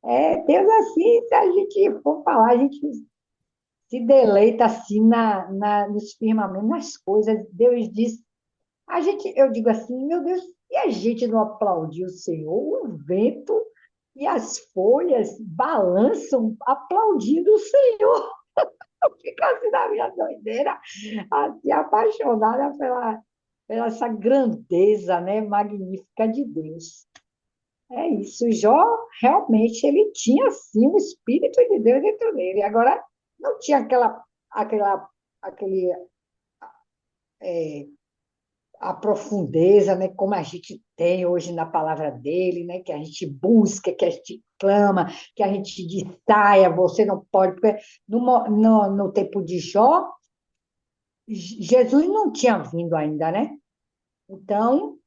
É, Deus assim, se a gente for falar, a gente se deleita assim nos firmamentos, nas coisas. Deus diz, eu digo assim, meu Deus, e a gente não aplaudiu o Senhor? O vento e as folhas balançam aplaudindo o Senhor. Eu fico assim na minha doideira, assim, apaixonada pela essa grandeza, né, magnífica de Deus. É isso. Jó, realmente, ele tinha, sim, o Espírito de Deus dentro dele. Agora, não tinha aquela, aquele, a profundeza, né, como a gente tem hoje na palavra dele, né, que a gente busca, que a gente clama, que a gente diz, saia, você não pode. Porque no tempo de Jó, Jesus não tinha vindo ainda, né? Então,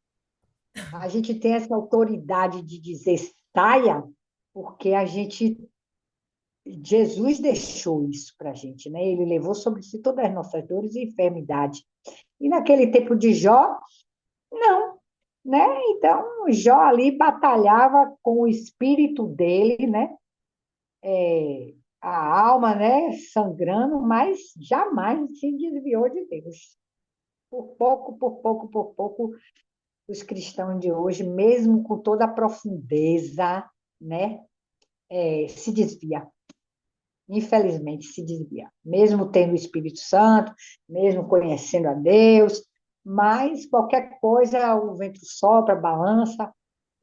a gente tem essa autoridade de dizer saia, porque Jesus deixou isso para a gente, né? Ele levou sobre si todas as nossas dores e enfermidades. E naquele tempo de Jó, não, né? Então, Jó ali batalhava com o espírito dele, né? A alma, né? Sangrando, mas jamais se desviou de Deus. Por pouco, por pouco, por pouco, os cristãos de hoje, mesmo com toda a profundeza, né? Se desvia. Infelizmente se desvia, mesmo tendo o Espírito Santo, mesmo conhecendo a Deus, mas qualquer coisa o vento sopra, balança,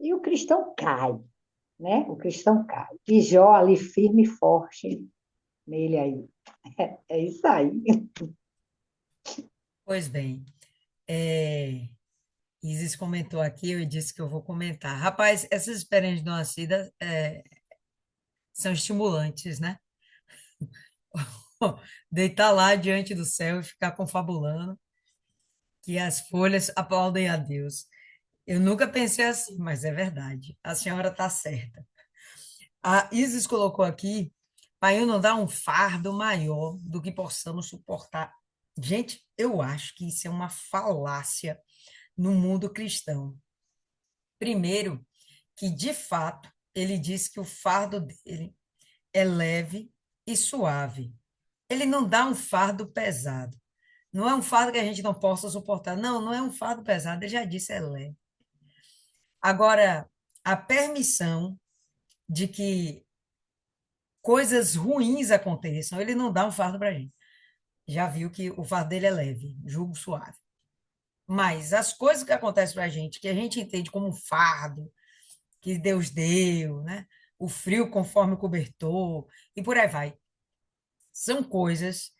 e o cristão cai, né? O cristão cai. E Jó ali firme e forte nele aí. É isso aí. Pois bem, é, Isis comentou aqui, eu disse que eu vou comentar. Rapaz, essas experiências de nascida são estimulantes, né? Deitar lá diante do céu e ficar confabulando que as folhas aplaudem a Deus. Eu nunca pensei assim, mas é verdade. A senhora está certa. A Isis colocou aqui, para eu não dar um fardo maior do que possamos suportar. Gente, eu acho que isso é uma falácia no mundo cristão. Primeiro, que de fato ele diz que o fardo dele é leve e suave. Ele não dá um fardo pesado. Não é um fardo que a gente não possa suportar. Não, não é um fardo pesado. Ele já disse, é leve. Agora, a permissão de que coisas ruins aconteçam, ele não dá um fardo para a gente. Já viu que o fardo dele é leve, jugo suave. Mas as coisas que acontecem para a gente, que a gente entende como um fardo, que Deus deu, né? O frio conforme o cobertor, e por aí vai. São coisas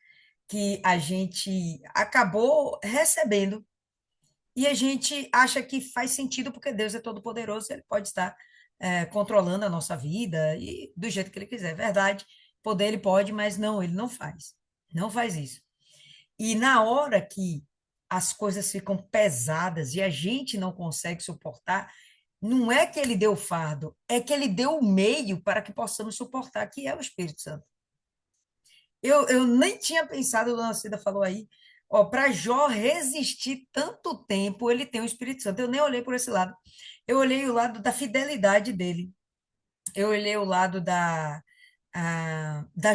que a gente acabou recebendo e a gente acha que faz sentido porque Deus é todo-poderoso, ele pode estar controlando a nossa vida e do jeito que ele quiser. É verdade, poder ele pode, mas não, ele não faz. Não faz isso. E na hora que as coisas ficam pesadas e a gente não consegue suportar, não é que ele deu o fardo, é que ele deu o meio para que possamos suportar, que é o Espírito Santo. Eu nem tinha pensado, a dona Cida falou aí, ó, para Jó resistir tanto tempo, ele tem o Espírito Santo. Eu nem olhei por esse lado. Eu olhei o lado da fidelidade dele. Eu olhei o lado da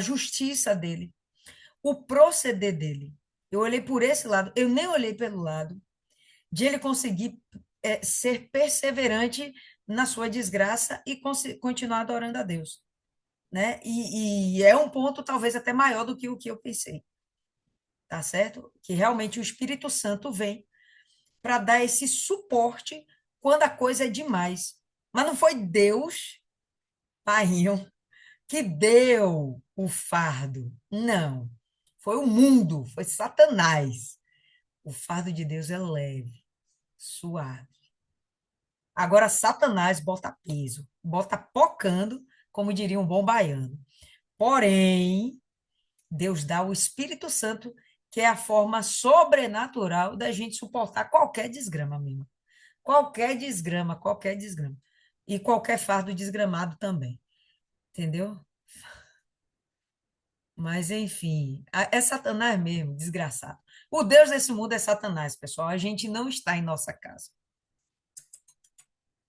justiça dele, o proceder dele. Eu olhei por esse lado. Eu nem olhei pelo lado de ele conseguir ser perseverante na sua desgraça e continuar adorando a Deus, né? E é um ponto talvez até maior do que o que eu pensei, tá certo? Que realmente o Espírito Santo vem para dar esse suporte quando a coisa é demais. Mas não foi Deus, Painho, que deu o fardo. Não. Foi o mundo, foi Satanás. O fardo de Deus é leve, suave. Agora, Satanás bota peso, bota pocando, como diria um bom baiano. Porém, Deus dá o Espírito Santo, que é a forma sobrenatural da gente suportar qualquer desgrama mesmo. Qualquer desgrama, qualquer desgrama. E qualquer fardo desgramado também. Entendeu? Mas, enfim, é Satanás mesmo, desgraçado. O Deus desse mundo é Satanás, pessoal. A gente não está em nossa casa.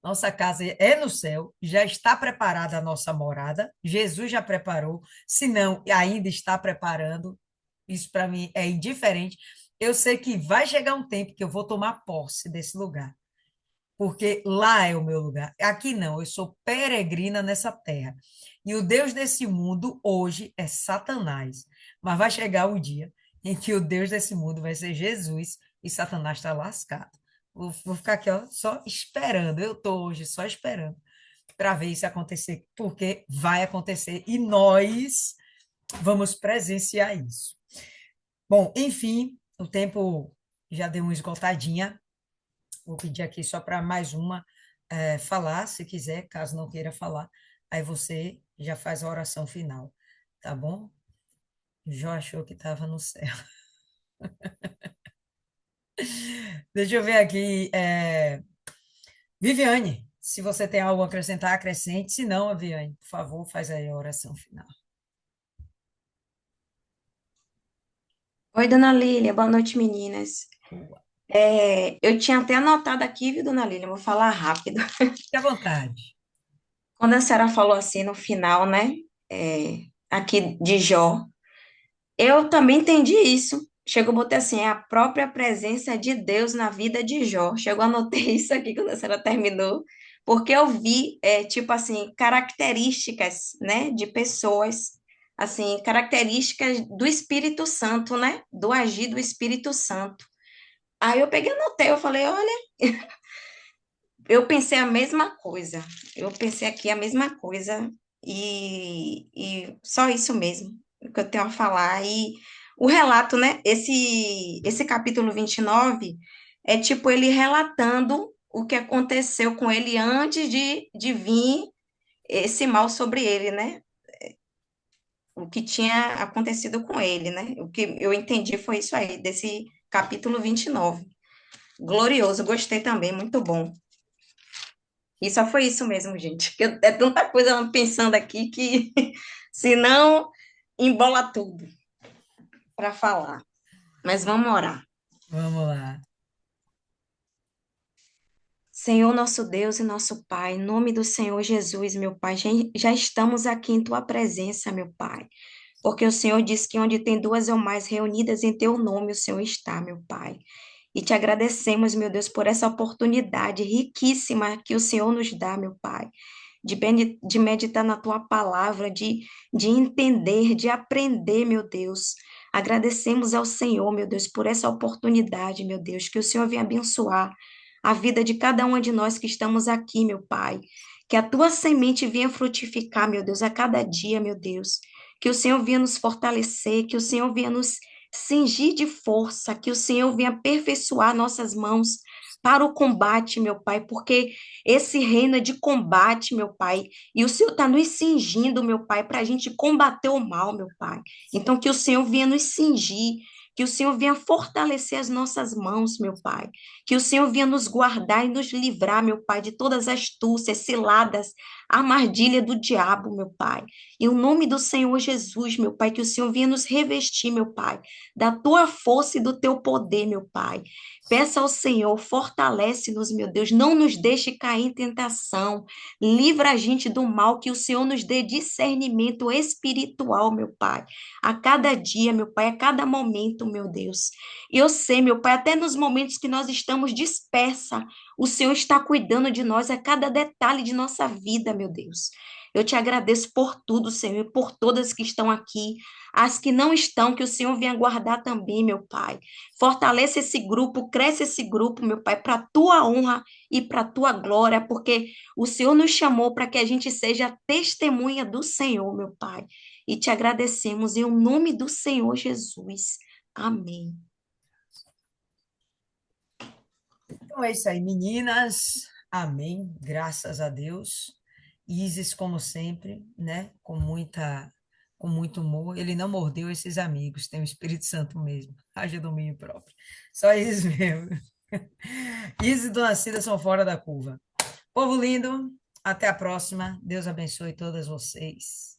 Nossa casa é no céu, já está preparada a nossa morada. Jesus já preparou, se não, ainda está preparando. Isso para mim é indiferente. Eu sei que vai chegar um tempo que eu vou tomar posse desse lugar, porque lá é o meu lugar. Aqui não, eu sou peregrina nessa terra. E o Deus desse mundo hoje é Satanás. Mas vai chegar o dia em que o Deus desse mundo vai ser Jesus e Satanás está lascado. Vou ficar aqui ó, só esperando. Eu estou hoje só esperando para ver isso acontecer, porque vai acontecer e nós vamos presenciar isso. Bom, enfim, o tempo já deu uma esgotadinha. Vou pedir aqui só para mais uma falar, se quiser, caso não queira falar, aí você já faz a oração final, tá bom? Jó achou que estava no céu. Deixa eu ver aqui. Viviane, se você tem algo a acrescentar, acrescente. Se não, Viviane, por favor, faz aí a oração final. Oi, dona Lília, boa noite, meninas. Boa. Eu tinha até anotado aqui, viu, dona Lília? Vou falar rápido. Fique à vontade. Quando a senhora falou assim no final, né? Aqui de Jó, eu também entendi isso. Chegou, botei assim, é a própria presença de Deus na vida de Jó. Chegou, anotei isso aqui quando a senhora terminou, porque eu vi, tipo assim, características, né, de pessoas, assim, características do Espírito Santo, né, do agir do Espírito Santo. Aí eu peguei e anotei, eu falei, olha, eu pensei a mesma coisa. Eu pensei aqui a mesma coisa e só isso mesmo que eu tenho a falar. E o relato, né? Esse capítulo 29 é tipo ele relatando o que aconteceu com ele antes de vir esse mal sobre ele, né? O que tinha acontecido com ele, né? O que eu entendi foi isso aí, desse capítulo 29. Glorioso, gostei também, muito bom. E só foi isso mesmo, gente. É tanta coisa pensando aqui que, se não, embola tudo para falar. Mas vamos orar. Vamos lá. Senhor, nosso Deus e nosso Pai, em nome do Senhor Jesus, meu Pai, já estamos aqui em Tua presença, meu Pai. porque o Senhor disse que onde tem duas ou mais reunidas em teu nome, o Senhor está, meu Pai. E te agradecemos, meu Deus, por essa oportunidade riquíssima que o Senhor nos dá, meu Pai, de meditar na tua palavra, de entender, de aprender, meu Deus. Agradecemos ao Senhor, meu Deus, por essa oportunidade, meu Deus, que o Senhor venha abençoar a vida de cada uma de nós que estamos aqui, meu Pai. Que a tua semente venha frutificar, meu Deus, a cada dia, meu Deus. Que o Senhor venha nos fortalecer, que o Senhor venha nos cingir de força, que o Senhor venha aperfeiçoar nossas mãos para o combate, meu Pai, porque esse reino é de combate, meu Pai, e o Senhor está nos cingindo, meu Pai, para a gente combater o mal, meu Pai. Então, que o Senhor venha nos cingir, que o Senhor venha fortalecer as nossas mãos, meu Pai, que o Senhor venha nos guardar e nos livrar, meu Pai, de todas as astúcias, ciladas, armadilha do diabo, meu Pai. Em nome do Senhor Jesus, meu Pai, que o Senhor venha nos revestir, meu Pai, da tua força e do teu poder, meu Pai. Peça ao Senhor, fortalece-nos, meu Deus, não nos deixe cair em tentação, livra a gente do mal, que o Senhor nos dê discernimento espiritual, meu Pai, a cada dia, meu Pai, a cada momento, meu Deus. E eu sei, meu Pai, até nos momentos que nós estamos dispersa, o Senhor está cuidando de nós a cada detalhe de nossa vida, meu Deus. Eu te agradeço por tudo, Senhor, e por todas que estão aqui, as que não estão, que o Senhor venha guardar também, meu Pai. Fortalece esse grupo, cresce esse grupo, meu Pai, para a tua honra e para a tua glória, porque o Senhor nos chamou para que a gente seja testemunha do Senhor, meu Pai. E te agradecemos em nome do Senhor Jesus. Amém. Então é isso aí, meninas. Amém. Graças a Deus. Isis, como sempre, né? Com muito humor. Ele não mordeu esses amigos, tem o Espírito Santo mesmo. Haja domínio próprio. Só eles mesmo. Isis e Dona Cida são fora da curva. Povo lindo, até a próxima. Deus abençoe todas vocês.